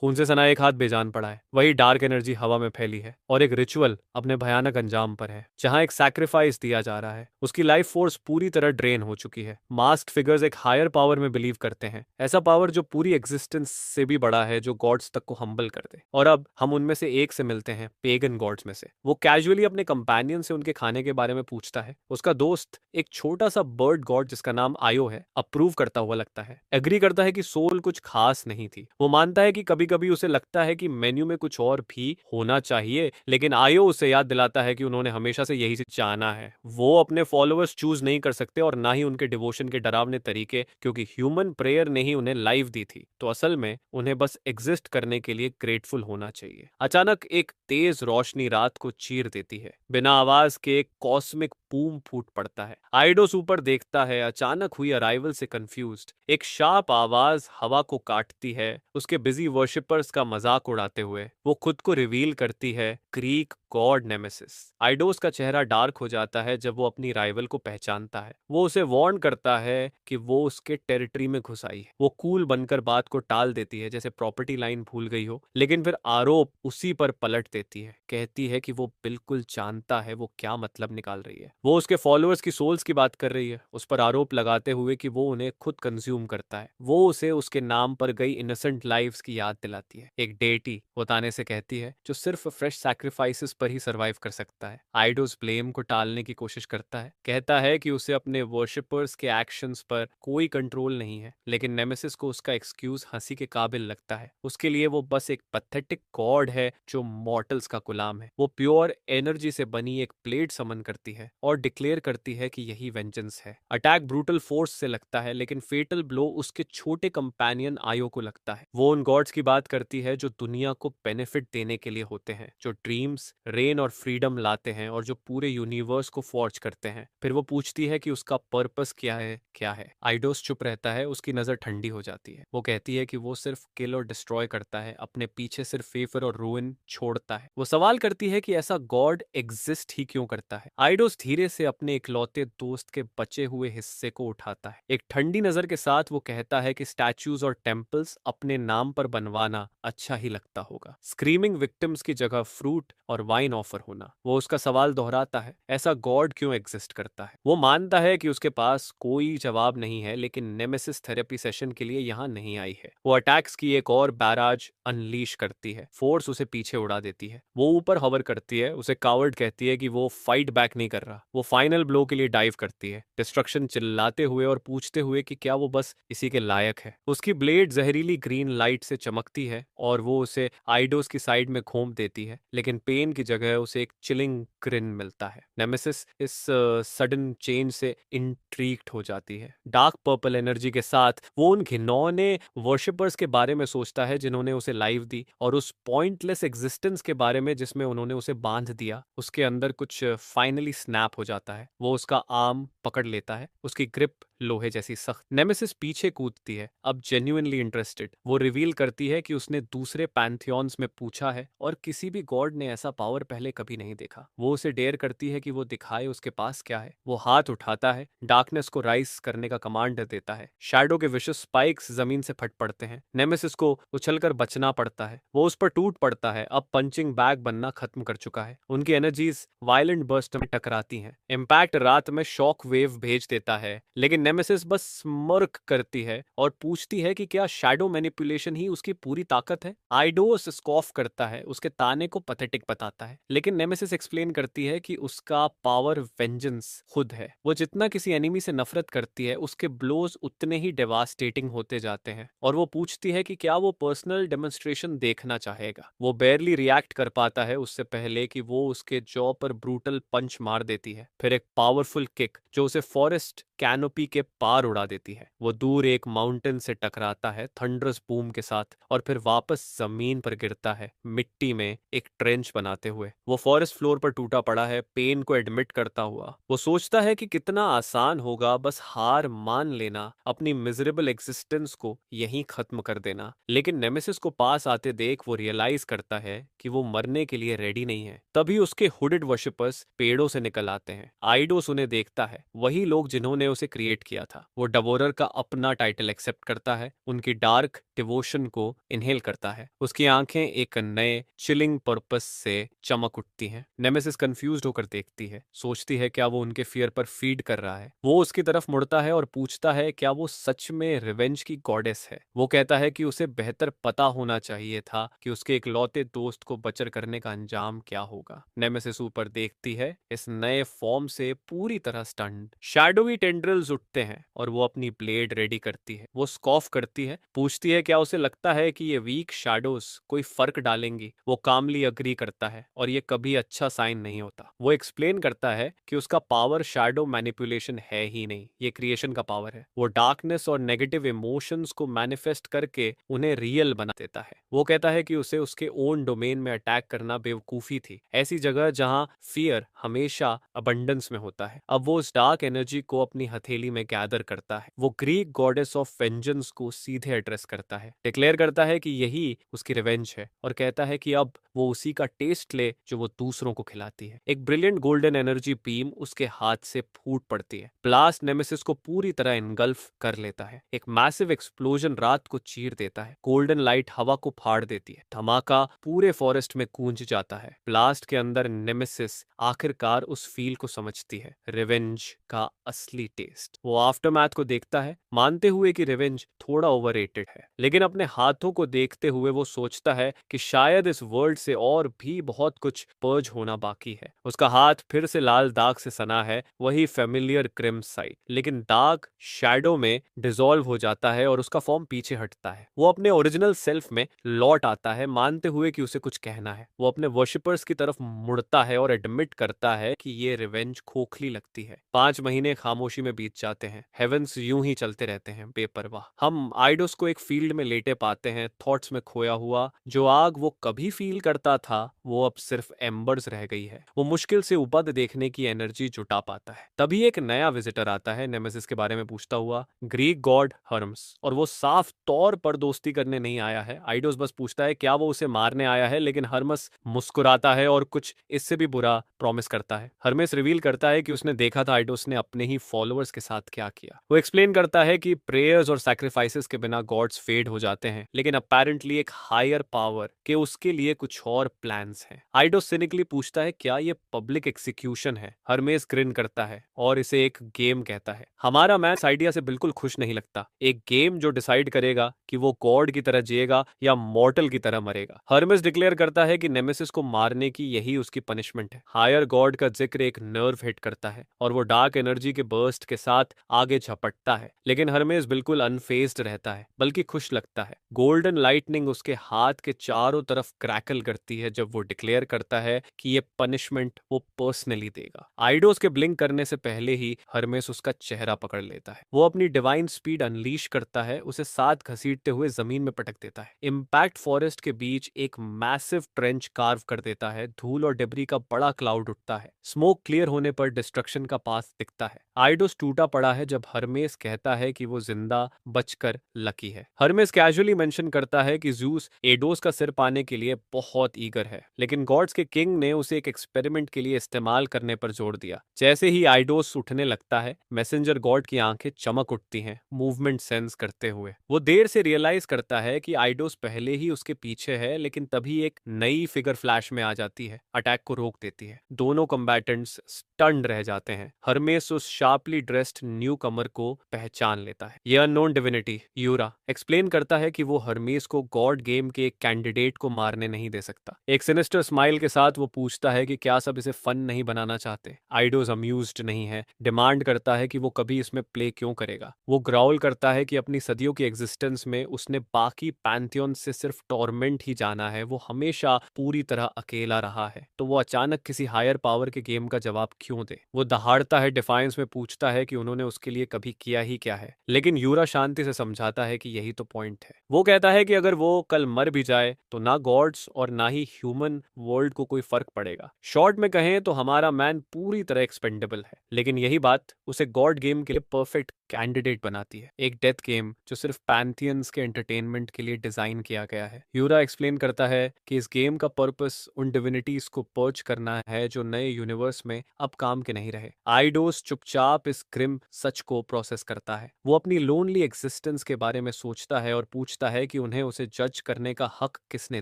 खून से सना एक हाथ बेजान पड़ा है। वही डार्क एनर्जी हवा में फैली है और एक रिचुअल अपने भयानक अंजाम पर है, जहां एक सैक्रिफाइस दिया जा रहा है। उसकी लाइफ फोर्स पूरी तरह ड्रेन हो चुकी है। मास्क्ड फिगर्स एक हायर पावर में बिलीव करते हैं, ऐसा पावर जो पूरी एग्जिस्टेंस से भी बड़ा है, जो गॉड्स तक को हम्बल कर दे। और अब हम उनमें से एक से मिलते हैं, पेगन गॉड्स में से। वो कैजुअली अपने कंपेनियन से उनके खाने के बारे में पूछता है। उसका दोस्त, एक छोटा सा बर्ड गॉड जिसका नाम आयो है, अप्रूव करता हुआ लगता है, एग्री करता है कि सोल कुछ खास नहीं थी। वो मानता है कि कभी कभी उसे लगता है कि मेन्यू में कुछ और भी होना चाहिए, लेकिन आयो उसे याद दिलाता है कि उन्होंने हमेशा से यही से जाना है। वो अपने फॉलोअर्स चूज नहीं कर सकते और ना ही उनके डिवोशन के डरावने तरीके, क्योंकि ह्यूमन प्रेयर ने ही उन्हें लाइफ दी थी। तो असल में उन्हें बस एग्जिस्ट करने के लिए ग्रेटफुल होना चाहिए। अचानक एक तेज रोशनी रात को चीर देती है। बिना आवाज के एक कॉस्मिक बूम फूट पड़ता है। आइडोस ऊपर देखता है, अचानक हुई अराइवल से कंफ्यूज्ड। एक शार्प आवाज हवा को काटती है, उसके बिजी वर्शिपर्स का मजाक उड़ाते हुए। वो खुद को रिवील करती है, ग्रीक गॉड नेमेसिस। आइडोस का चेहरा डार्क हो जाता है जब वो अपनी राइवल को पहचानता है। वो उसे वार्न करता है कि वो उसके टेरिटरी में घुस आई है। वो कूल बनकर बात को टाल देती है, जैसे प्रॉपर्टी लाइन भूल गई हो, लेकिन फिर आरोप उसी पर पलट देती है। कहती है कि वो बिल्कुल जानता है वो क्या मतलब निकाल रही है। वो उसके फॉलोअर्स की सोल्स की बात कर रही है, उस पर आरोप लगाते हुए कि वो उन्हें खुद कंज्यूम करता है। वो उसे उसके नाम पर गई इनोसेंट लाइव्स की याद दिलाती है। एक डेटी वो ताने से कहती है, जो सिर्फ फ्रेश सैक्रिफाइसेस पर ही सरवाइव कर सकता है। आइडोस ब्लेम को टालने की कोशिश करता है, कहता है कि उसे अपने वर्शिपर्स के एक्शंस पर कोई कंट्रोल नहीं है, लेकिन नेमेसिस को उसका एक्सक्यूज हंसी के काबिल लगता है। उसके लिए वो बस एक पैथेटिक गॉड है जो मॉर्टल्स का गुलाम है। वो प्योर एनर्जी से बनी एक प्लेट समन करती है और डिक्लेयर करती है कि यही वेंजेंस है। अटैक ब्रूटल फोर्स से लगता है, लेकिन फेटल ब्लो उसके छोटे कंपेनियन आयो को लगता है। वो उन गॉड्स की बात करती है जो दुनिया को बेनिफिट देने के लिए होते हैं, जो ड्रीम्स, रेन और फ्रीडम लाते हैं और जो पूरे यूनिवर्स को फॉर्ज करते हैं। फिर वो पूछती है कि उसका पर्पस क्या है। आइडोस चुप रहता है, उसकी नजर ठंडी हो जाती है। वो कहती है कि वो सिर्फ किल और डिस्ट्रॉय करता है, अपने पीछे सिर्फ फेवर और रूइन छोड़ता है। वो सवाल करती है कि ऐसा गॉड एग्जिस्ट ही क्यों करता है। आइडोस धीरे से अपने इकलौते दोस्त के बचे हुए हिस्से को उठाता है। एक ठंडी नजर के साथ वो कहता है कि स्टैचूज और टेम्पल्स अपने नाम पर बनवाना अच्छा ही लगता होगा, स्क्रीमिंग विक्टिम्स की जगह फ्रूट और वाइन ऑफर होना। वो उसका सवाल दोहराता है, ऐसा गॉड क्यों एग्जिस्ट करता है। वो मानता है कि उसके पास कोई जवाब नहीं है, लेकिन नेमेसिस थेरेपी सेशन के लिए यहाँ नहीं आई है। वो अटैक्स की एक और बैराज अनलीश करती है, फोर्स उसे पीछे उड़ा देती है। वो ऊपर हवर करती है, उसे कावर्ड कहती है कि वो फाइट बैक नहीं कर रहा। वो फाइनल ब्लो के लिए डाइव करती है, डिस्ट्रक्शन चिल्लाते हुए और पूछते हुए कि क्या वो बस इसी के लायक है। उसकी ब्लेड जहरीली ग्रीन लाइट से चमकती है और वो उसे आइडोस की साइड में घोंप देती है, लेकिन पेन की जगह उसे एक चिलिंग ग्रिन मिलता है। नेमेसिस इस सडन चेंज से इंट्रीग्ड हो जाती है। डार्क पर्पल एनर्जी के साथ वो उन घिनौने वर्शिपर्स के बारे में सोचता है जिन्होंने उसे लाइफ दी, और उस पॉइंटलेस एग्जिस्टेंस के बारे में जिसमें उन्होंने उसे बांध दिया। उसके अंदर कुछ फाइनली स्नैप हो जाता है। वो उसका आर्म पकड़ लेता है, उसकी ग्रिप लोहे जैसी सख्त। नेमेसिस पीछे कूदती है, अब जेन्युइनली इंटरेस्टेड। वो रिवील करती है कि उसने दूसरे पैंथियॉन्स में पूछा है और किसी भी गॉड ने ऐसा पावर पहले कभी नहीं देखा। वो उसे डेयर करती है कि वो दिखाए उसके पास क्या है। वो हाथ उठाता है, डार्कनेस को राइज करने का कमांड देता है। शैडो के विशेष स्पाइक्स जमीन से फट पड़ते हैं। नेमेसिस को उछलकर बचना पड़ता है। वो उस पर टूट पड़ता है, अब पंचिंग बैग बनना खत्म कर चुका है। उनकी एनर्जीज वायलेंट बर्स्ट में टकराती हैं। इम्पैक्ट रात में शॉक वेव भेज देता है, लेकिन नेमेसिस बस स्मर्क करती है और पूछती है कि क्या शैडो मैनिपुलेशन ही उसकी पूरी ताकत है। आइडोस स्कॉफ करता है, उसके ताने को पैथेटिक बताता है, लेकिन नेमेसिस एक्सप्लेन करती है कि उसका पावर वेंजेंस खुद है। वो जितना किसी एनिमी से नफरत करती है, उसके ब्लोज उतने ही डेवास्टेटिंग होते जाते हैं। और वो पूछती है कि क्या वो पर्सनल डेमोन्स्ट्रेशन देखना चाहेगा। वो बेयरली रिएक्ट कर पाता है उससे पहले कि वो उसके जॉ पर ब्रूटल पंच मार देती है, फिर एक पावरफुल किक जो उसे फॉरेस्ट कैनोपी के पार उड़ा देती है। वो दूर एक माउंटेन से टकराता है थंडरस बूम के साथ, और फिर वापस जमीन पर गिरता है, मिट्टी में एक ट्रेंच बनाते हुए। वो फॉरेस्ट फ्लोर पर टूटा पड़ा है, पेन को एडमिट करता हुआ। वो सोचता है कि कितना आसान होगा बस हार मान लेना, अपनी मिजरेबल एग्जिस्टेंस को यहीं खत्म कर देना। लेकिन नेमेसिस को पास आते देख वो रियलाइज करता है कि वो मरने के लिए रेडी नहीं है। तभी उसके हुडेड वर्शिपर्स पेड़ों से निकल आते हैं। आइडोस उन्हें देखता है, वही लोग जिन्होंने ने उसे क्रिएट किया था। वो डवोरर का अपना टाइटल एक्सेप्ट करता है, उनकी डार्क डिवोशन को इनहेल करता है। उसकी आंखें एक नए चिलिंग पर्पस से चमक उठती हैं। नेमेसिस कंफ्यूज्ड होकर देखती है, सोचती है क्या वो उनके फियर पर फीड कर रहा है। वो उसकी तरफ मुड़ता है और पूछता है क्या वो सच में रिवेंज की गॉडेस है। वो कहता है कि उसे बेहतर पता होना चाहिए था कि उसके इकलौते दोस्त को बचर करने का अंजाम क्या होगा। नेमेसिस ऊपर देखती है, इस नए फॉर्म से पूरी तरह स्टन्ड। शैडोवी टेंड्रिल्स उठते हैं और वो अपनी ब्लेड रेडी करती है। वो स्कॉफ करती है, पूछती है क्या उसे लगता है कि ये वीक शैडोज कोई फर्क डालेंगी। वो कामली अग्री करता है और ये कभी अच्छा साइन नहीं होता। वो एक्सप्लेन करता है कि उसका पावर शैडो मैनिपुलेशन है ही नहीं, ये क्रिएशन का पावर है। वो डार्कनेस और नेगेटिव इमोशंस को मैनिफेस्ट करके उन्हें रियल बना देता है। वो कहता है कि उसे उसके ओन डोमेन में अटैक करना बेवकूफी थी, ऐसी जगह जहां फियर हमेशा अबंडेंस में होता है। अब वो उस डार्क एनर्जी को अपनी हथेली में गैदर करता है। वो ग्रीक गॉडेस ऑफ वेंजेंस को सीधे एड्रेस करता है, डिक्लेयर करता है कि यही उसकी रिवेंज है और कहता है कि अब वो उसी का टेस्ट ले जो वो दूसरों को खिलाती है। एक ब्रिलियंट गोल्डन एनर्जी बीम उसके हाथ से फूट पड़ती है। ब्लास्ट नेमेसिस को पूरी तरह इनगल्फ कर लेता है। एक मैसिव एक्सप्लोजन रात को चीर देता है। गोल्डन लाइट हवा को फाड़ देती है। धमाका पूरे फॉरेस्ट में गूंज जाता है। ब्लास्ट के अंदर नेमेसिस आखिरकार उस फील को समझती है, रिवेंज का असली टेस्ट। वो आफ्टरमैथ को देखता है, मानते हुए कि रिवेंज थोड़ा ओवररेटेड है, लेकिन अपने हाथों को देखते हुए वो सोचता है कि शायद इस वर्ल्ड से और भी बहुत कुछ पर्ज होना बाकी है। उसका हाथ फिर से लाल दाग से सना है, वही फेमिलियर क्रिम साइट, लेकिन दाग शैडो में डिसॉल्व हो जाता है और उसका फॉर्म पीछे हटता है। वो अपने ओरिजिनल सेल्फ में लौट आता है, मानते हुए कि उसे कुछ कहना है। वो अपने वर्शिपर्स की तरफ मुड़ता है और एडमिट करता है कि ये रिवेंज खोखली लगती है। 5 महीने खामोशी में बीत जाते हैं। हेवेंस यूं ही चलते रहते हैं बेपरवाह। हम आइडोस को एक फील्ड में लेटे पाते हैं, थॉट्स में खोया हुआ। जो आग वो कभी फील करता था वो अब सिर्फ एम्बर्स रह गई है। वो मुश्किल से उपद देखने की एनर्जी जुटा पाता है। तभी एक नया विजिटर आता है, नेमेसिस के बारे में पूछता हुआ, ग्रीक गॉड हर्म्स। और वो साफ तौर पर दोस्ती करने नहीं आया है। आइडोस बस पूछता है क्या वो उसे मारने आया है, लेकिन हर्मस मुस्कुराता है और कुछ इससे भी बुरा प्रॉमिस करता है। हर्मेस रिवील करता है कि उसने देखा था आइडोस ने अपने ही फॉलोअर्स के साथ क्या किया। वो एक्सप्लेन करता है कि प्रेयर्स और सैक्रिफाइसेस के बिना गॉड्स फेड हो जाते हैं, लेकिन अपेरेंटली एक हायर पावर के उसके लिए कुछ और प्लान्स हैं। आइडोस सिनिकली पूछता है क्या ये पब्लिक एग्जीक्यूशन है। हर्मेस ग्रिन करता है और इसे एक गेम कहता है। हमारा मैन इस आइडिया से बिल्कुल खुश नहीं लगता, एक गेम जो डिसाइड करेगा कि वो गॉड की तरह जिएगा या मॉर्टल की तरह मरेगा। हर्मेस डिक्लेयर करता है कि नेमेसिस को मारने की यही उसकी पनिशमेंट है। हायर गॉड का जिक्र एक नर्व हिट करता है और वो डार्क एनर्जी के बर्स्ट के साथ आगे झपटता है, लेकिन हर्मेस बिल्कुल अनफेज्ड रहता है, बल्कि खुश लगता है। गोल्डन लाइटनिंग उसके हाथ के चारों तरफ क्रैकल करती है जब वो डिक्लेयर करता है कि ये पनिशमेंट वो पर्सनली देगा। आइडोस के ब्लिंक करने से पहले ही हर्मेस उसका चेहरा पकड़ लेता है। वो अपनी डिवाइन स्पीड अनलीश करता है, उसे साथ घसीटते हुए जमीन में पटक देता है। इम्पैक्ट फॉरेस्ट के बीच एक मैसिव ट्रेंच कार्व कर देता है। धूल और डेब्री का बड़ा क्लाउड उठता है। स्मोक क्लियर होने पर डिस्ट्रक्शन का पाथ दिखता है। आइडोस टूटा पड़ा है जब हर्मेस कहता है कि वो जिंदा बचकर लकी है। हर्मेस कैजुअली मेंशन करता है कि ज़ूस एडोस का सिर पाने के लिए बहुत ईगर है, लेकिन गॉड्स के किंग ने उसे एक एक्सपेरिमेंट के लिए इस्तेमाल करने पर जोर दिया। जैसे ही आइडोस उठने लगता है, मैसेंजर गॉड की आंखें चमक उठती हैं, मूवमेंट सेंस करते हुए। वो देर से रियलाइज करता है कि आइडोस पहले ही उसके पीछे है, लेकिन तभी एक नई फिगर फ्लैश में आ जाती है, अटैक को रोक देती है। दोनों कम्बैटेंट्स स्टन्ड रह जाते हैं। हर्मेस उस शार्पली ड्रेस्ड न्यू कमर को पहचान लेता है। यह अननोन डिविनिटी यूरा एक्सप्लेन करता है कि वो हर्मेस को गॉड गेम के एक कैंडिडेट को मारने नहीं दे सकता। एक सिनिस्टर स्माइल के साथ वो पूछता है कि क्या सब इसे फन नहीं बनाना चाहते। आइडोस अम्यूज्ड नहीं है, डिमांड करता है कि वो कभी इसमें प्ले क्यों करेगा। वो ग्राउल करता है कि अपनी सदियों की एग्जिस्टेंस में उसने बाकी पैंथियन से सिर्फ टॉर्मेंट ही जाना है, वो हमेशा पूरी तरह अकेला रहा है। तो वो अचानक किसी हायर पावर के गेम का जवाब क्यों दे। वो दहाड़ता है, डिफाइंस में पूछता है कि उन्होंने उसके लिए कभी किया ही क्या है, लेकिन यूरा शांति से समझाता है कि यही तो पॉइंट है। वो कहता है कि अगर वो कल मर भी जाए तो ना गॉड्स और ना ही ह्यूमन वर्ल्ड को कोई फर्क पड़ेगा। शॉर्ट में कहें तो हमारा मैन पूरी तरह एक्सपेंडेबल है, लेकिन यही बात उसे गॉड गेम के लिए परफेक्ट कैंडिडेट बनाती है। एक डेथ गेम जो सिर्फ पैंथियंस के एंटरटेनमेंट के लिए डिजाइन किया गया है। यूरा एक्सप्लेन करता है कि इस गेम का पर्पस उन डिविनिटीज को पर्च करना है जो नए यूनिवर्स में अब काम के नहीं रहे। आइडोस चुपचाप इस ग्रिम सच को प्रोसेस करता है। वो अपनी लोनली एग्जिस्टेंस के बारे में सोचता है और पूछता है कि उन्हें उसे जज करने का हक किसने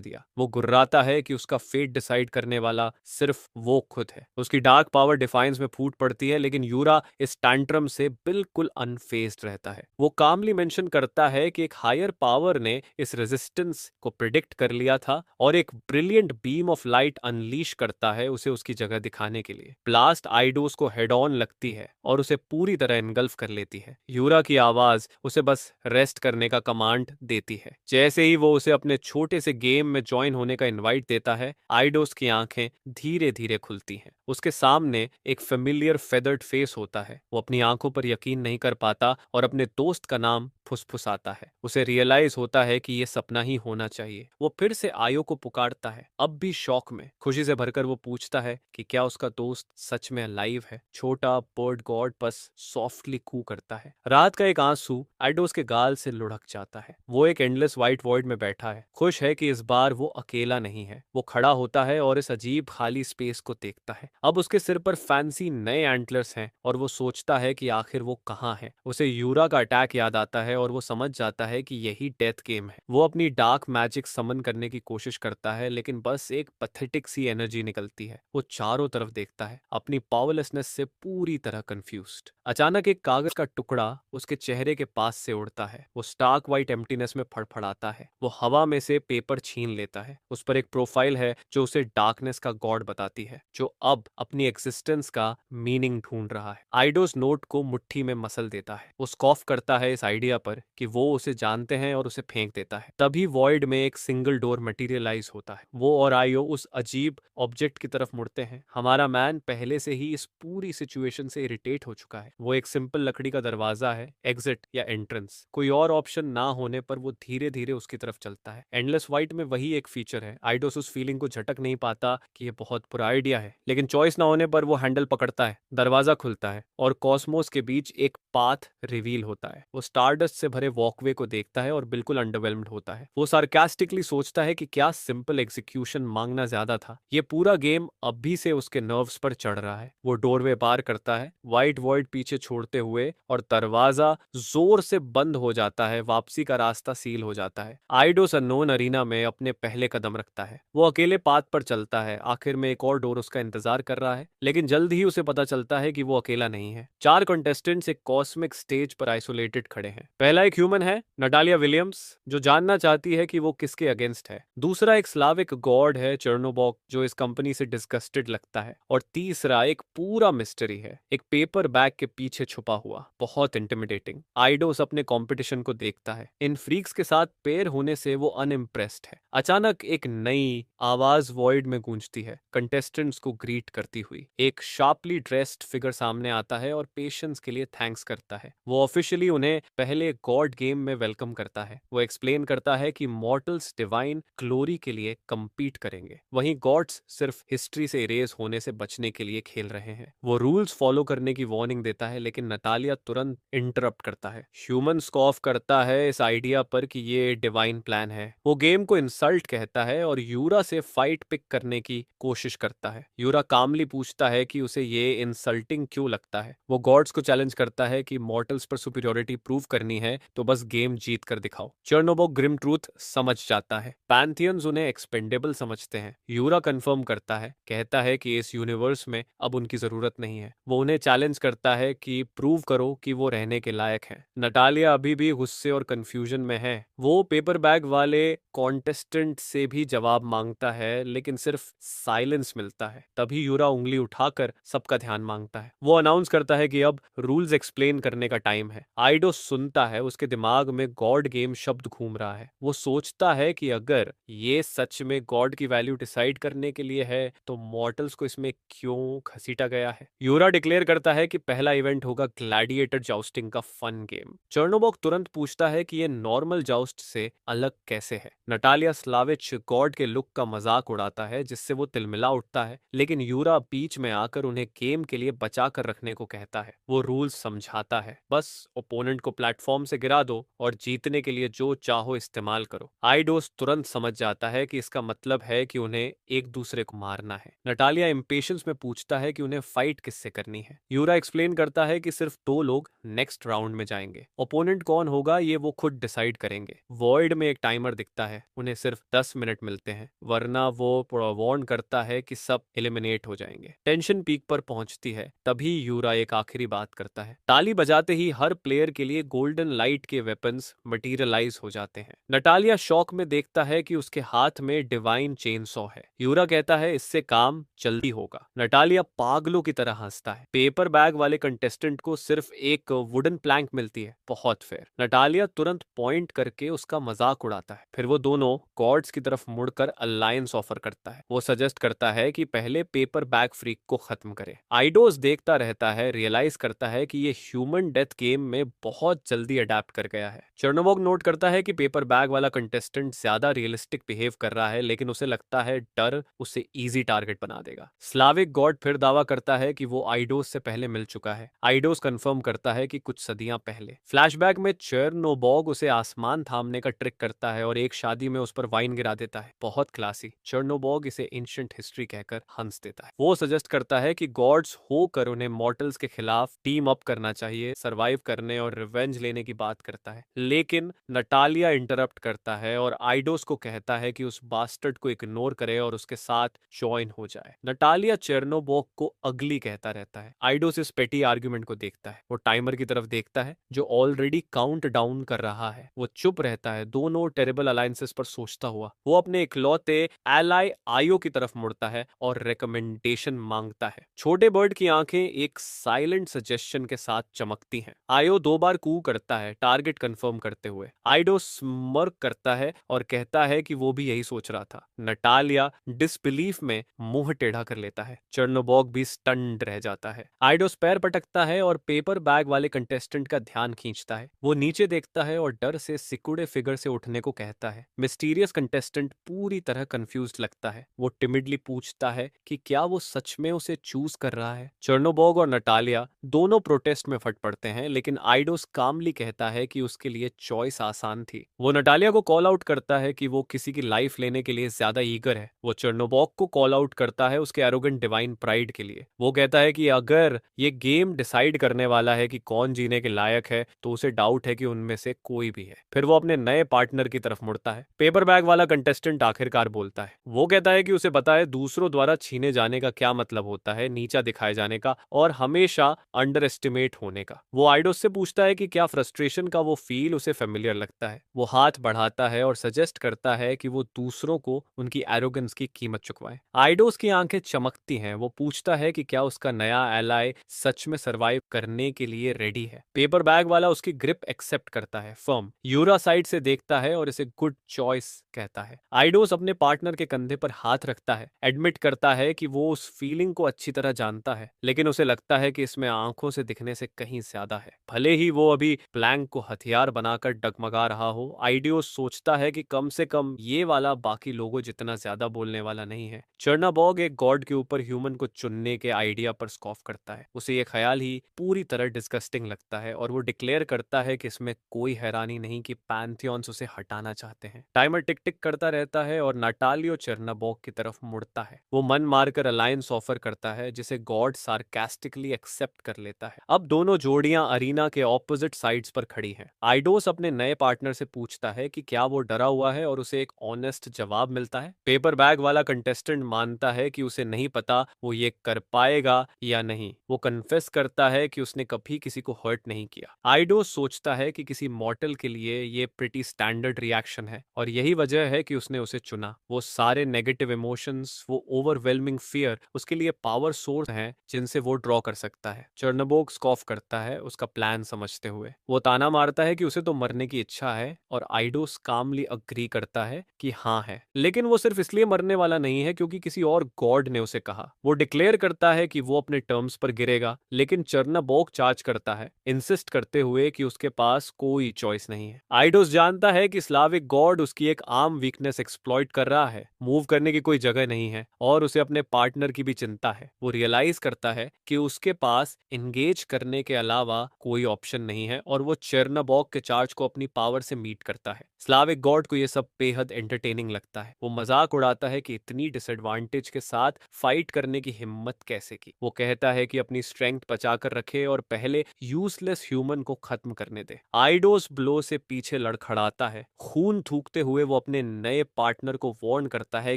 दिया। वो गुर्राता है कि उसका फेट डिसाइड करने वाला सिर्फ वो खुद है। उसकी डार्क पावर डिफाइंस में फूट पड़ती है, लेकिन यूरा इस टैंट्रम से बिल्कुल अनफेज्ड रहता है। वो कामली मेंशन करता है कि एक हायर पावर ने इस रेजिस्टेंस को प्रिडिक्ट कर लिया था और एक brilliant beam of light unleash करता है उसे उसकी जगह दिखाने के लिए। ब्लास्ट आइडोस को हेड ऑन लगती है और उसे पूरी तरह इनगल्फ कर लेती है। यूरा की आवाज उसे बस रेस्ट करने का कमांड देती है। जैसे ही वो उसे अपने छोटे से गेम में ज्वाइन होने का इनवाइट देता है, आइडोस की आंखें धीरे धीरे खुलती हैं। उसके सामने एक फेमिलियर फेदर्ड फेस होता है। वो अपनी आंखों पर यकीन नहीं कर पाता और अपने दोस्त का नाम फुसफुसाता है। उसे रियलाइज होता है कि ये सपना ही होना चाहिए। वो फिर से आयो को पुकारता है, अब भी शौक में। खुशी से भरकर वो पूछता है कि क्या उसका दोस्त सच में अलाइव है। छोटा बर्ड गॉड बस सॉफ्टली कू करता है। रात का एक आंसू आइडोस के गाल से लुढ़क जाता है। वो एक एंडलेस व्हाइट वॉइड में बैठा है, खुश है कि इस बार वो अकेला नहीं है। वो खड़ा होता है और इस अजीब खाली स्पेस को देखता है। अब उसके सिर पर फैंसी नए एंटलर्स हैं और वो सोचता है कि आखिर वो कहाँ है। उसे यूरा का अटैक याद आता है और वो समझ जाता है कि यही डेथ गेम है। वो अपनी डार्क मैजिक समन करने की कोशिश करता है, लेकिन बस एक पैथेटिक सी एनर्जी निकलती है। वो चारों तरफ देखता है, अपनी पावरलेसनेस से पूरी तरह कंफ्यूज्ड। अचानक एक कागज का टुकड़ा उसके चेहरे के पास से उड़ता है। वो स्टार्क वाइट एम्प्टीनेस में फड़फड़ाता है। वो हवा में से पेपर छीन लेता है। उस पर एक प्रोफाइल है जो उसे डार्कनेस का गॉड बताती है, जो अब अपनी एग्जिस्टेंस का मीनिंग ढूंढ रहा है। आइडोस नोट को मुट्ठी में मसल देता है। वो स्कॉफ करता है इस आइडिया पर कि वो उसे जानते हैं और उसे फेंक देता है। तभी वॉइड में एक सिंगल डोर मटेरियलाइज होता है। वो और आयो उस अजीब ऑब्जेक्ट की तरफ मुड़ते हैं। हमारा मैन पहले से ही इस पूरी सिचुएशन से इरिटेट हो चुका है। वो एक सिंपल लकड़ी का दरवाजा है, एग्जिट या एंट्रेंस। कोई और ऑप्शन ना होने पर वो धीरे धीरे उसकी तरफ चलता है। एंडलेस वाइट में वही एक फीचर है। आइडोस उस फीलिंग को झटक नहीं पाता कि ये बहुत बुरा आइडिया है, लेकिन चॉइस ना होने पर वो हैंडल पकड़ता है। दरवाजा खुलता है और कॉस्मोस के बीच एक पाथ रिवील होता है। वो स्टारडस्ट से भरे वॉकवे को देखता है और बिल्कुल अंडरवेल्म्ड होता है। वो सार्कास्टिकली सोचता है कि क्या सिंपल एग्जीक्यूशन मांगना ज्यादा था। ये पूरा गेम अभी से उसके नर्व्स पर चढ़ रहा है। वो डोरवे पार करता है, व्हाइट वॉइड पीछे छोड़ते हुए, और दरवाजा जोर से बंद हो जाता है। वापसी का रास्ता सील हो जाता है। आइडोस अननोन अरीना में अपने पहले कदम रखता है। वो अकेले पाथ पर चलता है। आखिर में एक और डोर उसका इंतजार कर रहा है, लेकिन जल्द ही उसे पता चलता है कि वो अकेला नहीं है। 4 कंटेस्टेंट्स एक कॉस्मिक स्टेज पर आइसोलेटेड खड़े हैं। पहला एक ह्यूमन है, नटालिया विलियम्स, जो जानना चाहती है कि वो किसके अगेंस्ट है। दूसरा एक स्लाविक गॉड है, चर्नोबॉक, जो इस कंपनी से डिस्गस्टेड लगता है। और तीसरा एक पूरा मिस्ट्री है, एक पेपर बैग के पीछे छुपा हुआ, बहुत इंटिमिडेटिंग। आइडोस अपने कंपटीशन को देखता है। इन फ्रीक्स के साथ पेयर होने से वो अनइम्प्रेस्ड है। अचानक एक नई आवाज वॉइड में गूंजती है, कंटेस्टेंट्स को ग्रीट करती हुई। एक शार्पली ड्रेस्ड फिगर सामने आता है और पेशेंस के लिए थैंक्स करता है। वो ऑफिशियली उन्हें पहले गॉड गेम में वेलकम करता है। वो एक्सप्लेन करता है कि मॉर्टल्स डिवाइन ग्लोरी के लिए compete करेंगे, वहीं गॉड्स सिर्फ हिस्ट्री से इरेज होने से बचने के लिए खेल रहे हैं। वो रूल्स फॉलो करने की वार्निंग देता है, लेकिन नटालिया तुरंत इंटरप्ट करता है। ह्यूमन स्कॉफ करता है इस आइडिया पर कि ये डिवाइन प्लान है। वो गेम को इंसल्ट कहता है और यूरा से फाइट पिक करने की कोशिश करता है। यूरा कामली पूछता है कि उसे ये इंसल्टिंग क्यों लगता है। वो गॉड्स को चैलेंज करता है कि मॉर्टल्स पर सुपीरियोरिटी प्रूव करनी है तो बस गेम जीत कर दिखाओ। चर्नोबॉक ग्रिम ट्रूथ समझ जाता है। पैंथियंस उन्हें एक्सपेंडेबल समझते हैं। यूरा कंफर्म करता है, कहता है कि इस यूनिवर्स में अब उनकी जरूरत नहीं है। वो उन्हें चैलेंज करता है कि प्रूव करो कि वो रहने के लायक है। नटालिया अभी भी गुस्से और कंफ्यूजन में है। वो पेपर बैग वाले कॉन्टेस्टेंट से भी जवाब मांगता है, लेकिन सिर्फ साइलेंस मिलता है। तभी यूरा उंगली उठाकर सबका ध्यान मांगता है। वो अनाउंस करता है कि अब रूल्स एक्सप्लेन करने का टाइम है। आइडो सुनता है, उसके दिमाग में गॉड गेम शब्द घूम रहा है। वो सोचता है कि अगर ये सच में गॉड की वैल्यू डिसाइड करने के लिए है तो मॉर्टल्स को इसमें क्यों घसीटा गया है। यूरा डिक्लेयर करता है कि पहला इवेंट होगा ग्लैडिएटर जाउस्टिंग का फन गेम। चर्नोबॉग तुरंत पूछता है कि ये नॉर्मल जाउस्ट से अलग कैसे है। नटालिया स्लाविच गॉड के लुक का मजाक उड़ाता है जिससे वो तिलमिला उठता है, लेकिन यूरा बीच में आकर उन्हें गेम के लिए बचा कर रखने को कहता है। वो रूल्स समझाता है, बस ओपोनेंट को प्लेटफॉर्म से गिरा दो और जीतने के लिए जो चाहो इस्तेमाल करो। आइडोस तुरंत समझ जाता है कि इसका मतलब है कि उन्हें एक दूसरे को मारना है। नटालिया इम्पेशंस में पूछता है कि उन्हें फाइट किससे करनी है। यूरा एक्सप्लेन करता है कि सिर्फ 2 लोग नेक्स्ट राउंड में जाएंगे। ओपोनेंट कौन होगा ये वो खुद डिसाइड करेंगे। वॉइड में एक टाइमर दिखता है, उन्हें सिर्फ 10 मिनट मिलते हैं, वरना वो वार्न करता है कि सब एलिमिनेट हो जाएंगे। टेंशन पीक पर पहुंचती है, तभी यूरा एक आखिरी बात करता है। ताली बजाते ही हर प्लेयर के लिए गोल्डन लाइट के वेपन्स मटेरियलाइज हो जाते हैं। नटालिया शॉक में देखता है कि उसके हाथ में डिवाइन चेन सॉ है। यूरा कहता है इससे काम जल्दी होगा। नटालिया पागलों की तरह हंसता है। पेपर बैग वाले कंटेस्टेंट को सिर्फ एक वुडन प्लैंक मिलती है, बहुत फेयर। नटालिया तुरंत पॉइंट करके उसका मजाक उड़ाता है। फिर वो दोनों गॉड्स की तरफ मुड़कर अलायंस ऑफर करता है। वो सजेस्ट करता है कि पहले पेपर बैग फ्रीक को खत्म करे। आइडोस देखता रहता है, रियलाइज करता है कि ये ह्यूमन डेथ गेम में बहुत जल्दी अडेप्ट कर गया है। चर्नोबॉग नोट करता है कि पेपर बैग वाला कंटेस्टेंट ज्यादा रियलिस्टिक बिहेव कर रहा है, लेकिन उसे लगता है डर उसे इजी टारगेट बना देगा। स्लाविक गॉड फिर दावा करता है कि वो आइडोस से पहले मिल चुका है। आइडोस कंफर्म करता है कि कुछ सदियां पहले। फ्लैशबैक में चर्नोबॉग उसे आसमान थामने का ट्रिक करता है और एक शादी में उस पर वाइन गिरा देता है, बहुत क्लासी। चर्नोबॉग इसे एंशिएंट हिस्ट्री कहकर हंस देता है। वो सजेस्ट करता है कि गॉड्स होकर उन्हें मॉर्टल्स के खिलाफ टीम अप करना चाहिए, सरवाइव करने और रिवेंज लेने की बात करता है, लेकिन नटालिया इंटरप्ट करता है और आइडोस को कहता है कि उस बास्टर्ड को इग्नोर करे और उसके साथ ज्वाइन हो जाए। नटालिया चेर्नोबॉग को अगली कहता रहता है। आइडोस इस पेटी आर्ग्यूमेंट को देखता है। वो टाइमर की तरफ देखता है जो ऑलरेडी काउंट डाउन कर रहा है। वो चुप रहता है, दोनों टेरेबल अलायंसेस पर सोचता हुआ। वो अपने इकलौते एलाई आयो की तरफ मुड़ता है और रिकमेंडेशन मांगता है। छोटे बर्ड की आंखें एक साइलेंट सजेशन के साथ चमकती हैं। आयो 2 बार कू करता है, टारगेट कंफर्म करते हुए। आइडो स्मर्क करता है और कहता है कि वो भी यही सोच रहा था। नटालिया डिसबिलीफ में मुंह टेढ़ा कर लेता है। चर्नोबॉग भी स्टन्ड रह जाता है। आइडोस पैर पटकता है और पेपर बैग वाले कंटेस्टेंट का ध्यान खींचता है। वो नीचे देखता है और डर से सिकुड़े फिगर से उठने को कहता है। मिस्टीरियस कंटेस्टेंट पूरी तरह कंफ्यूज्ड लगता है। वो टिमिडली पूछता है कि क्या वो सच में उसे चूज कर रहा है। चर्नोबॉग और नटालिया दोनों प्रोटेस्ट में फट पड़ते हैं, लेकिन आइडोस कामली कहता है कि उसके लिए चॉइस आसान थी। वो नटालिया को कॉल आउट करता है कि वो किसी की लाइफ लेने के लिए ज्यादा ईगर है। वो चर्नोबॉग को कॉल आउट करता है उसके एरोगेंट डिवाइन प्राइड के लिए। वो कहता है कि अगर ये गेम डिसाइड करने वाला है कि कौन जीने के लायक है तो उसे डाउट है कि उनमें से कोई भी है। फिर वो अपने नए पार्टनर की तरफ मुड़ता है। पेपर बैग वाला कंटेस्टेंट आखिरकार बोलता है। वो कहता है कि उसे पता है दूसरों द्वारा छीने जाने का क्या मतलब होता है, नीचा दिखाए जाने का और हमेशा अंडर एस्टिमेट होने का। वो आइडोस से पूछता है कि क्या फ्रस्ट्रेशन का वो फील उसे फेमिलियर लगता है। वो हाथ बढ़ाता है और सजेस्ट करता है कि वो दूसरों को उनकी एरोगेंस की कीमत चुकवाए। आइडोस की आंखें चमकती हैं। वो पूछता है कि क्या उसका नया एलाई सच में सरवाइव करने के लिए रेडी है। पेपर बैग वाला उसकी ग्रिप एक्सेप्ट करता है, फर्म। यूरा साइड से देखता है और इसे गुड चॉइस कहता है। आइडोस अपने पार्टनर के कंधे पर हाथ रखता है, एडमिट करता है कि वो उस फीलिंग को अच्छी तरह जानता है, लेकिन उसे लगता है कि इसमें आंखों से दिखने से कहीं ज्यादा है। भले ही वो अभी प्लैंक को हथियार बनाकर डगमगा रहा हो, आइडियोस सोचता है कि कम से कम ये वाला बाकी लोगों जितना ज्यादा बोलने वाला नहीं है। चर्नाबॉग एक गॉड के ऊपर ह्यूमन को चुनने के आइडिया पर स्कॉफ करता है। उसे ये ख्याल ही पूरी तरह डिस्गस्टिंग लगता है और वो डिक्लेयर करता है कि इसमें कोई हैरानी नहीं कि पैंथियंस उसे हटाना चाहते हैं। टाइमर टिक टिक करता रहता है और नटालियो चर्नाबॉग की तरफ मुड़ता है। वो मन मारकर अलायंस ऑफर करता है जिसे गॉड सार्कास्टिकली एक्सेप्ट कर लेता है। अब दोनों जोड़ियां अरीना के ऑपोजिट साइड्स पर खड़ी हैं। आइडोस अपने नए पार्टनर से पूछता है कि क्या वो डरा हुआ है और उसे एक ऑनेस्ट जवाब मिलता है। पेपर बैग वाला कंटेस्टेंट मानता है कि उसे नहीं पता वो ये कर पाएगा या नहीं। वो कन्फेस करता है कि उसने कभी किसी को हर्ट नहीं किया। आइडोस सोचता है कि किसी मॉर्टल के लिए ये प्रिटी स्टैंडर्ड रिएक्शन है और यही वजह है कि उसने उसे चुना। वो सारे नेगेटिव इमोशंस, वो ओवरवेलमिंग फियर फेलियर उसके लिए पावर सोर्स हैं जिनसे वो ड्रॉ कर सकता है। चर्नबोग स्कॉफ करता है उसका प्लान समझते हुए। वो ताना मारता है कि उसे तो मरने की इच्छा है और आइडोस कामली अग्री करता है कि हाँ है, लेकिन वो सिर्फ इसलिए मरने वाला नहीं है क्योंकि किसी और गॉड ने उसे कहा। वो डिक्लेयर करता है कि वो अपने टर्म्स पर गिरेगा, लेकिन चर्नबोग चार्ज करता है, इंसिस्ट करते हुए कि उसके पास कोई चॉइस नहीं है। आइडोस जानता है कि स्लाविक गॉड उसकी एक आम वीकनेस एक्सप्लॉइट कर रहा है, मूव करने की कोई जगह नहीं है और उसे अपने पार्टनर की भी चिंता है। वो रियलाइज करता है कि उसके पास एंगेज करने के अलावा कोई ऑप्शन नहीं है और वो चेर्नाबॉग के चार्ज को अपनी पावर से मीट करता है। स्लाविक गॉड को यह सब बेहद एंटरटेनिंग लगता है। वो मजाक उड़ाता है कि इतनी डिसएडवांटेज के साथ फाइट करने की हिम्मत कैसे की। वो कहता है कि अपनी स्ट्रेंथ बचाकर रखे और पहले यूजलेस ह्यूमन को खत्म करने दे। आइडोस ब्लो से पीछे लड़खड़ाता है। खून थूकते हुए वो अपने नए पार्टनर को वार्न करता है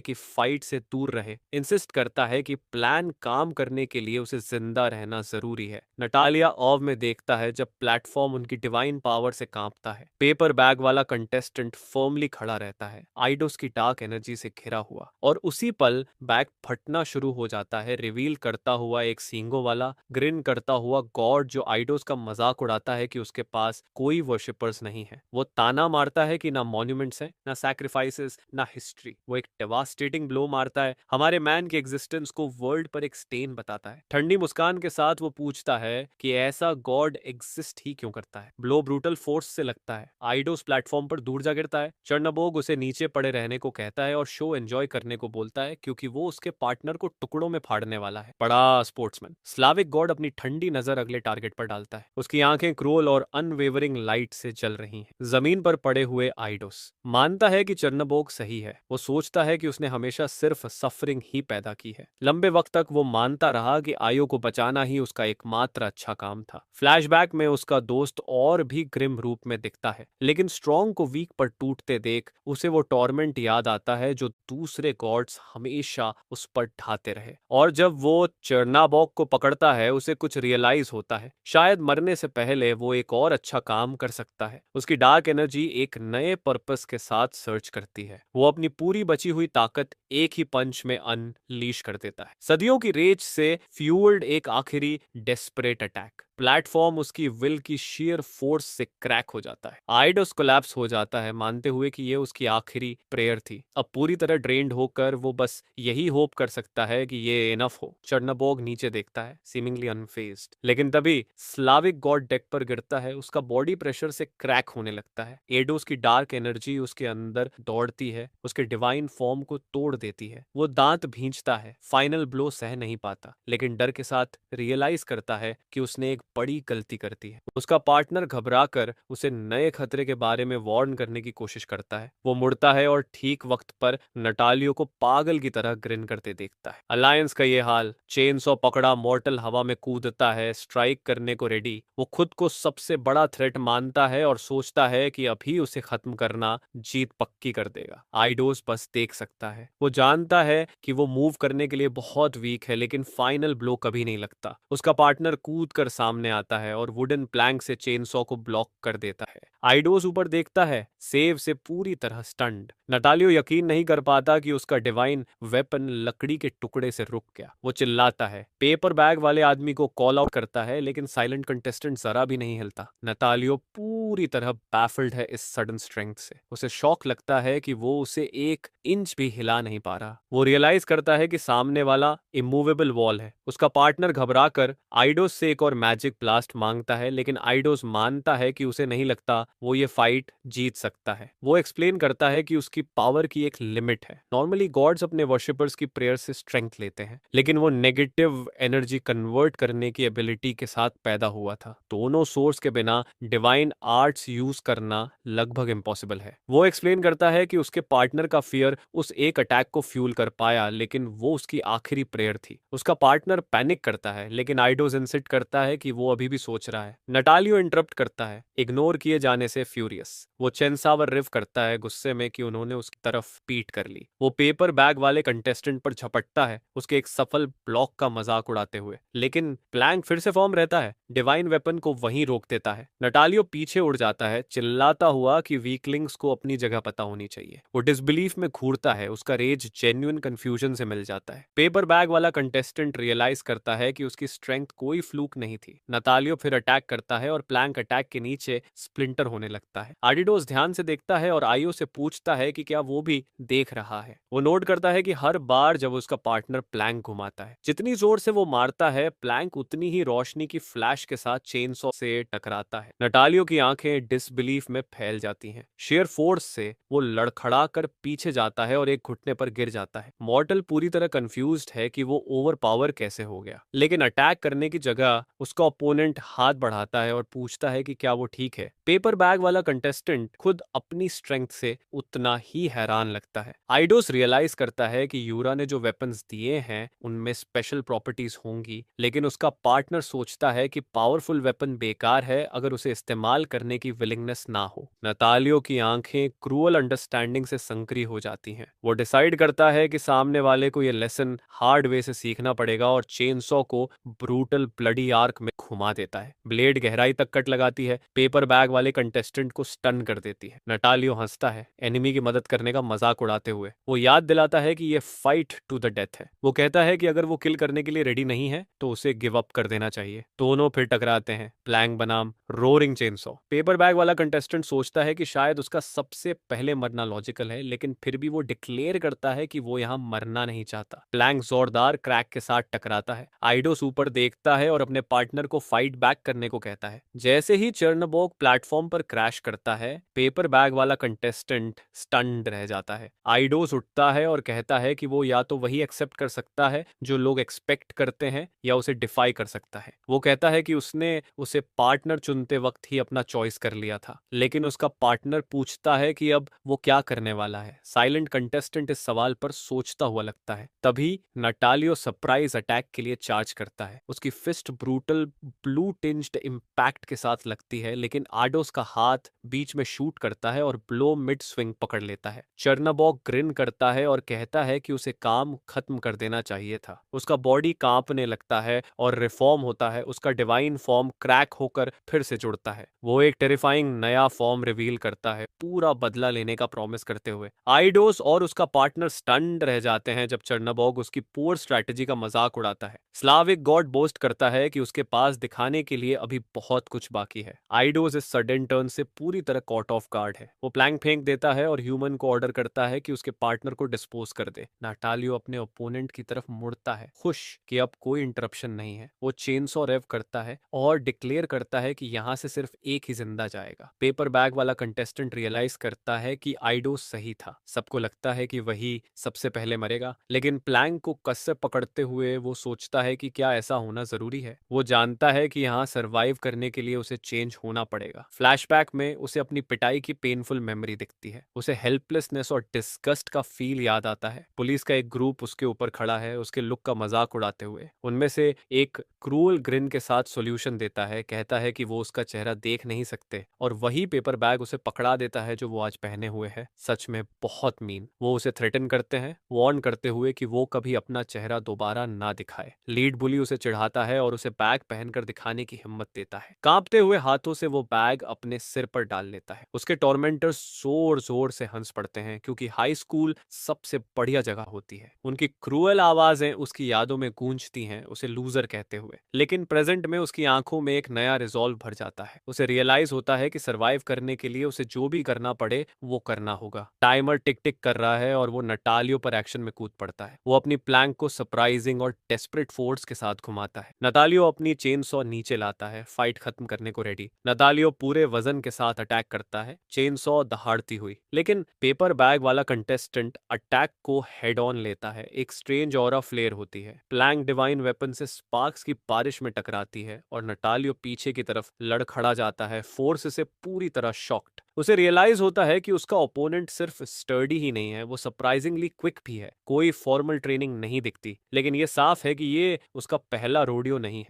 कि फाइट से दूर रहे, इंसिस्ट करता है कि प्लान काम करने के लिए उसे जिंदा रहना जरूरी है। नटालिया ऑव में देखता है जब प्लेटफॉर्म उनकी डिवाइन पावर से कांपता है। पेपर बैग वाला कंटेस्टेंट फर्मली खड़ा रहता है, आइडोस की डार्क एनर्जी से घिरा हुआ, और उसी पल बैग फटना शुरू हो जाता है, रिवील करता हुआ एक सींगों वाला ग्रिन करता हुआ गॉड जो आइडोस का मजाक उड़ाता है कि उसके पास कोई वर्शिपर्स नहीं है। वो ताना मारता है कि ना मॉन्यूमेंट्स हैं, ना सैक्रिफाइसेस, ना हिस्ट्री। वो एक डेवास्टेटिंग ब्लो मारता है, हमारे मैन के एग्जिस्टेंस को वर्ल्ड पर एक स्टेन बताता है। ठंडी मुस्कान के साथ वो पूछता है कि ऐसा गॉड एग्जिस्ट ही क्यों करता है। ब्लो ब्रूटल फोर्स से लगता है, आइडोस प्लेटफॉर्म पर दूर जा गिरता है। चर्नबोग उसे नीचे पड़े रहने को कहता है और शो एंजॉय करने को बोलता है क्योंकि वो उसके पार्टनर को टुकड़ों में फाड़ने वाला है। बड़ा स्पोर्ट्समैन। स्लाविक गॉड अपनी ठंडी नजर अगले टारगेट पर डालता है। उसकी आंखें क्रूअल और अनवेवरिंग लाइट से जल रही हैं। जमीन पर पड़े हुए आइडोस मानता है कि चर्नबोग सही है। वो सोचता है कि उसने हमेशा सिर्फ सफरिंग ही पैदा की है। लंबे वक्त तक वो मानता रहा कि आयो को बचाना ही उसका एकमात्र अच्छा काम था। फ्लैशबैक में उसका दोस्त और भी ग्रिम रूप में दिखता है, लेकिन स्ट्रॉन्ग को वीक पर टूटते देख उसे वो टॉर्मेंट याद आता है जो दूसरे गॉड्स हमेशा उस पर ढाते रहे। और जब वो चर्नाबॉग को पकड़ता है उसे कुछ रियलाइज होता है, शायद मरने से पहले वो एक और अच्छा काम कर सकता है। उसकी डार्क एनर्जी एक नए पर्पस के साथ सर्च करती है। वो अपनी पूरी बची हुई ताकत एक ही पंच में अनलीश कर देता है। सदियों की रेज से फ्यूल्ड एक आखिरी डेस्परेट अटैक। प्लेटफॉर्म उसकी विल की शेयर फोर्स से क्रैक हो जाता है। आइडोस कोलैप्स हो जाता है, मानते हुए कि ये उसकी आखिरी प्रेयर थी। अब पूरी तरह ड्रेन्ड होकर वो बस यही होप कर सकता है कि ये इनफ हो। चर्नबोग नीचे देखता है, सीमिंगली अनफेज्ड, लेकिन तभी स्लाविक गॉड डेक पर गिरता है। उसका बॉडी प्रेशर से क्रैक होने लगता है। एडोस की डार्क एनर्जी उसके अंदर दौड़ती है, उसके डिवाइन फॉर्म को तोड़ देती है। वो दांत भींचता है, फाइनल ब्लो सह नहीं पाता, लेकिन डर के साथ रियलाइज करता है कि उसने एक बड़ी गलती कर दी है। उसका पार्टनर घबराकर उसे नए खतरे के बारे में वार्न करने की कोशिश करता है। वो मुड़ता है और ठीक वक्त पर नटालियो को पागल की तरह ग्रिन करते देखता है। अलायंस का ये हाल। चेन सॉ पकड़ा मॉर्टल हवा में कूदता है, स्ट्राइक करने को रेडी। वो खुद को सबसे बड़ा थ्रेट मानता है और सोचता है कि अभी उसे खत्म करना जीत पक्की कर देगा। आइडोस बस देख सकता है। वो जानता है कि वो मूव करने के लिए बहुत वीक है, लेकिन फाइनल ब्लो कभी नहीं लगता। उसका पार्टनर कूद कर सामने आता है और वुडन प्लैंक से चेनसॉ को ब्लॉक कर देता है। आइडोस ऊपर देखता है, सेव से पूरी तरह स्टन्ड। नटालियो यकीन नहीं कर पाता कि उसका डिवाइन वेपन लकड़ी के टुकड़े से रुक गया। वो चिल्लाता है, पेपर बैग वाले आदमी को कॉल आउट करता है, लेकिन साइलेंट कंटेस्टेंट जरा भी नहीं हिलता। नटालियो पूरी तरह बैफल्ड है इस सडन स्ट्रेंथ से। उसे शॉक लगता है कि वो उसे एक इंच भी हिला नहीं पा रहा। वो रियलाइज करता है कि सामने वाला इमूवेबल वॉल है। उसका पार्टनर घबराकर आइडोस से एक और मैजिक ब्लास्ट मांगता है, लेकिन आइडोस मानता है कि उसे नहीं लगता वो ये फाइट जीत सकता है। वो एक्सप्लेन करता है कि उसकी पावर की एक लिमिट है। नॉर्मली गॉड्स अपने वर्शिपर्स की प्रेयर से स्ट्रेंथ लेते हैं, लेकिन वो नेगेटिव एनर्जी कन्वर्ट करने की एबिलिटी के साथ पैदा हुआ था। दोनों सोर्स के बिना डिवाइन आर्ट्स यूज करना लगभग इम्पॉसिबल है। वो एक्सप्लेन करता है कि उसके पार्टनर का फियर उस एक अटैक को फ्यूल कर पाया, लेकिन वो उसकी आखिरी प्रेयर थी। उसका पार्टनर पैनिक करता है, लेकिन आइडोस इंसिस्ट करता है कि वो अभी भी सोच रहा है। नटालियो इंटरप्ट करता है, इग्नोर किए जाने से फ्यूरियस। वो चेंसो सावर रिव करता है गुस्से में कि उन्होंने उसकी तरफ पीट कर ली। वो पेपर बैग वाले कंटेस्टेंट पर झपटता है, उसके एक सफल ब्लॉक का मजाक उड़ाते हुए, लेकिन प्लैंक फिर से फॉर्म रहता है, डिवाइन वेपन को वहीं रोक देता है। नटालियो पीछे उड़ जाता है, चिल्लाता हुआ कि वीकलिंग्स को अपनी जगह पता होनी चाहिए। वो डिसबिलीफ में घूरता है, उसका रेज जेन्युइन कंफ्यूजन से मिल जाता है। पेपर बैग वाला कंटेस्टेंट रियलाइज करता है कि उसकी स्ट्रेंथ कोई फ्लूक नहीं थी। नतालियो फिर अटैक करता है और प्लैंक अटैक के नीचे स्प्लिंटर होने लगता है। आडिडोस ध्यान से देखता है और आयो से पूछता है कि क्या वो भी देख रहा है। वो नोट करता है कि हर बार जब उसका पार्टनर प्लैंक घुमाता है, जितनी जोर से वो मारता है, प्लैंक उतनी ही रोशनी की फ्लैश के साथ चेनसॉ से टकराता है। नटालियो की आंखें डिसबिलीफ में फैल जाती हैं। शेयर फोर्स से वो लड़खड़ा कर पीछे जाता है और एक घुटने पर गिर जाता है। मॉर्टल पूरी तरह कंफ्यूज्ड है कि वो ओवर पावर कैसे हो गया, लेकिन अटैक करने की जगह उसका ओपोनेंट हाथ बढ़ाता है और पूछता है कि क्या वो ठीक है। पेपर बैग वाला कंटेस्टेंट खुद अपनी स्ट्रेंथ से उतना ही हैरान लगता है। आइडोस रियलाइज करता है कि यूरा ने जो वेपन्स दिए हैं उनमें स्पेशल प्रॉपर्टीज होंगी, लेकिन उसका पार्टनर सोचता है कि पावरफुल वेपन बेकार है अगर उसे इस्तेमाल करने की विलिंगनेस ना हो। नतालियो की आंखें क्रूअल अंडरस्टैंडिंग से संकरी हो जाती हैं। वो डिसाइड करता है कि सामने वाले को यह लेसन हार्ड वे से सीखना पड़ेगा और चेनसॉ को ब्रूटल ब्लडी आर्क में घुमा देता है। ब्लेड गहराई तक कट लगाती है, पेपर बैग वाले कंटेस्टेंट को स्टन कर देती है। नटालियो हंसता है, एनिमी की मदद करने का मजाक उड़ाते हुए। वो याद दिलाता है कि ये फाइट टू द डेथ है। वो कहता है कि अगर वो किल करने के लिए रेडी नहीं है तो उसे गिव अप कर देना चाहिए। दोनों फिर टकराते हैं, प्लैंक बनाम रोरिंग चेनसॉ। पेपर बैग वाला कंटेस्टेंट सोचता है कि शायद उसका सबसे पहले मरना लॉजिकल है, लेकिन फिर भी वो डिक्लेयर करता है कि वो यहाँ मरना नहीं चाहता। प्लैंक जोरदार क्रैक के साथ टकराता है। आइडोस ऊपर देखता है और अपने पार्टनर को फाइट बैक करने को कहता है। जैसे ही चर्नबोग प्लेटफॉर्म पर क्रैश करता है, पेपर बैग वाला कंटेस्टेंट स्टन्ड रह जाता है। आइडोस उठता है और कहता है कि वो या तो वही एक्सेप्ट कर सकता है जो लोग एक्सपेक्ट करते हैं या उसे डिफाई कर सकता है। वो कहता है कि उसने उसे पार्टनर चुनते वक्त ही अपना चॉइस कर लिया था, लेकिन उसका पार्टनर पूछता है कि अब वो क्या करने वाला है। साइलेंट कंटेस्टेंट इस सवाल पर सोचता हुआ लगता है। तभी नटालियो सरप्राइज अटैक के लिए चार्ज करता है। उसकी फिस्ट ब्रूटल ब्लू टिंज्ड इम्पैक्ट के साथ लगती है, लेकिन आडोस का हाथ बीच में शूट करता है और ब्लो मिड स्विंग पकड़ लेता है। चर्नाबॉग ग्रिन करता है और कहता है कि उसे काम खत्म कर देना चाहिए था। उसका बॉडी कांपने लगता है और रिफॉर्म होता है। उसका डिवाइन फॉर्म क्रैक होकर फिर से जुड़ता है। वो एक टेरिफाइंग नया फॉर्म रिवील करता है, पूरा बदला लेने का प्रॉमिस करते हुए। आइडोस और उसका पार्टनर स्टन्ड रह जाते हैं जब चर्नाबॉग उसकी पुअर स्ट्रैटेजी का मजाक उड़ाता है। स्लाविक गॉड बोस्ट करता है कि उसके पास दिखाने के लिए अभी बहुत कुछ बाकी है। आइडोस इस सडन टर्न से पूरी तरह कॉट ऑफ गार्ड है। वो प्लैंक फेंक देता है और ह्यूमन को ऑर्डर करता है कि उसके पार्टनर को डिस्पोज कर दे। नाटालियो अपने ओपोनेंट की तरफ मुड़ता है, खुश कि अब कोई इंटरप्शन नहीं है। वो चेनसॉ रेव करता है और डिक्लेयर करता है कि यहाँ से सिर्फ एक ही जिंदा जाएगा। पेपर बैग वाला कंटेस्टेंट रियलाइज करता है कि आइडोस सही था। सबको लगता है कि वही सबसे पहले मरेगा, लेकिन प्लैंक को कस से पकड़ते हुए वो सोचता है कि क्या ऐसा होना जरूरी है। वो जानता है कि यहाँ सरवाइव करने के लिए उसे चेंज होना पड़ेगा। फ्लैशबैक में उसे अपनी पिटाई की पेनफुल मेमोरी दिखती है। उसे हेल्पलेसनेस और डिस्गस्ट का फील याद आता है। पुलिस का एक ग्रुप उसके ऊपर खड़ा है, उसके लुक का मजाक उड़ाते हुए। उनमें से एक क्रूअल ग्रिन के साथ सॉल्यूशन देता है, कहता है कि वो उसका चेहरा देख नहीं सकते, और वही पेपर बैग उसे पकड़ा देता है जो वो आज पहने हुए है। सच में बहुत मीन। वो उसे थ्रेटन करते हैं, वार्न करते हुए कि वो कभी अपना चेहरा दोबारा ना दिखाए। लीड बुली उसे चिढ़ाता है और उसे बैग पहनकर दिखाने की हिम्मत देता है। कांपते हुए हाथों से वो बैग अपने सिर पर डाल लेता है। उसके टॉर्मेंटर्स जोर जोर से हंस पड़ते हैं, क्योंकि हाई स्कूल सबसे बढ़िया जगह होती है। उनकी क्रूअल आवाजें उसकी यादों में गूंजती हैं, उसे लूजर कहते हुए। लेकिन प्रेजेंट में उसकी आंखों में एक नया रिजॉल्व भर जाता है। उसे रियलाइज होता है कि सरवाइव करने के लिए उसे जो भी करना पड़े वो करना होगा। टाइमर टिक टिक कर रहा है और वो नटालियो पर एक्शन में कूद पड़ता है। वो अपनी प्लैंक को सरप्राइजिंग और डेस्परेट फोर्स के साथ घुमाता है। नटालियो अपनी चेनसॉ नीचे लाता है, फाइट खत्म करने को रेडी। नटालियो पूरे वजन के साथ अटैक करता है, चेनसॉ दहाड़ती हुई। लेकिन पेपर बैग वाला कंटेस्टेंट अटैक को हेड ऑन लेता है। एक स्ट्रेंज ऑरा फ्लेयर होती है। प्लैंक डिवाइन वेपन से स्पार्क्स की बारिश में टकराती है और नटालियो पीछे की तरफ लड़खड़ा जाता है, फोर्स से पूरी तरह शॉक्ड। उसे रियलाइज होता है कि उसका ओपोनेंट सिर्फ स्टर्डी ही नहीं है, वो सरप्राइजिंगली क्विक भी है। कोई फॉर्मल ट्रेनिंग नहीं दिखती, लेकिन ये साफ है कि ये उसका पहला रोडियो नहीं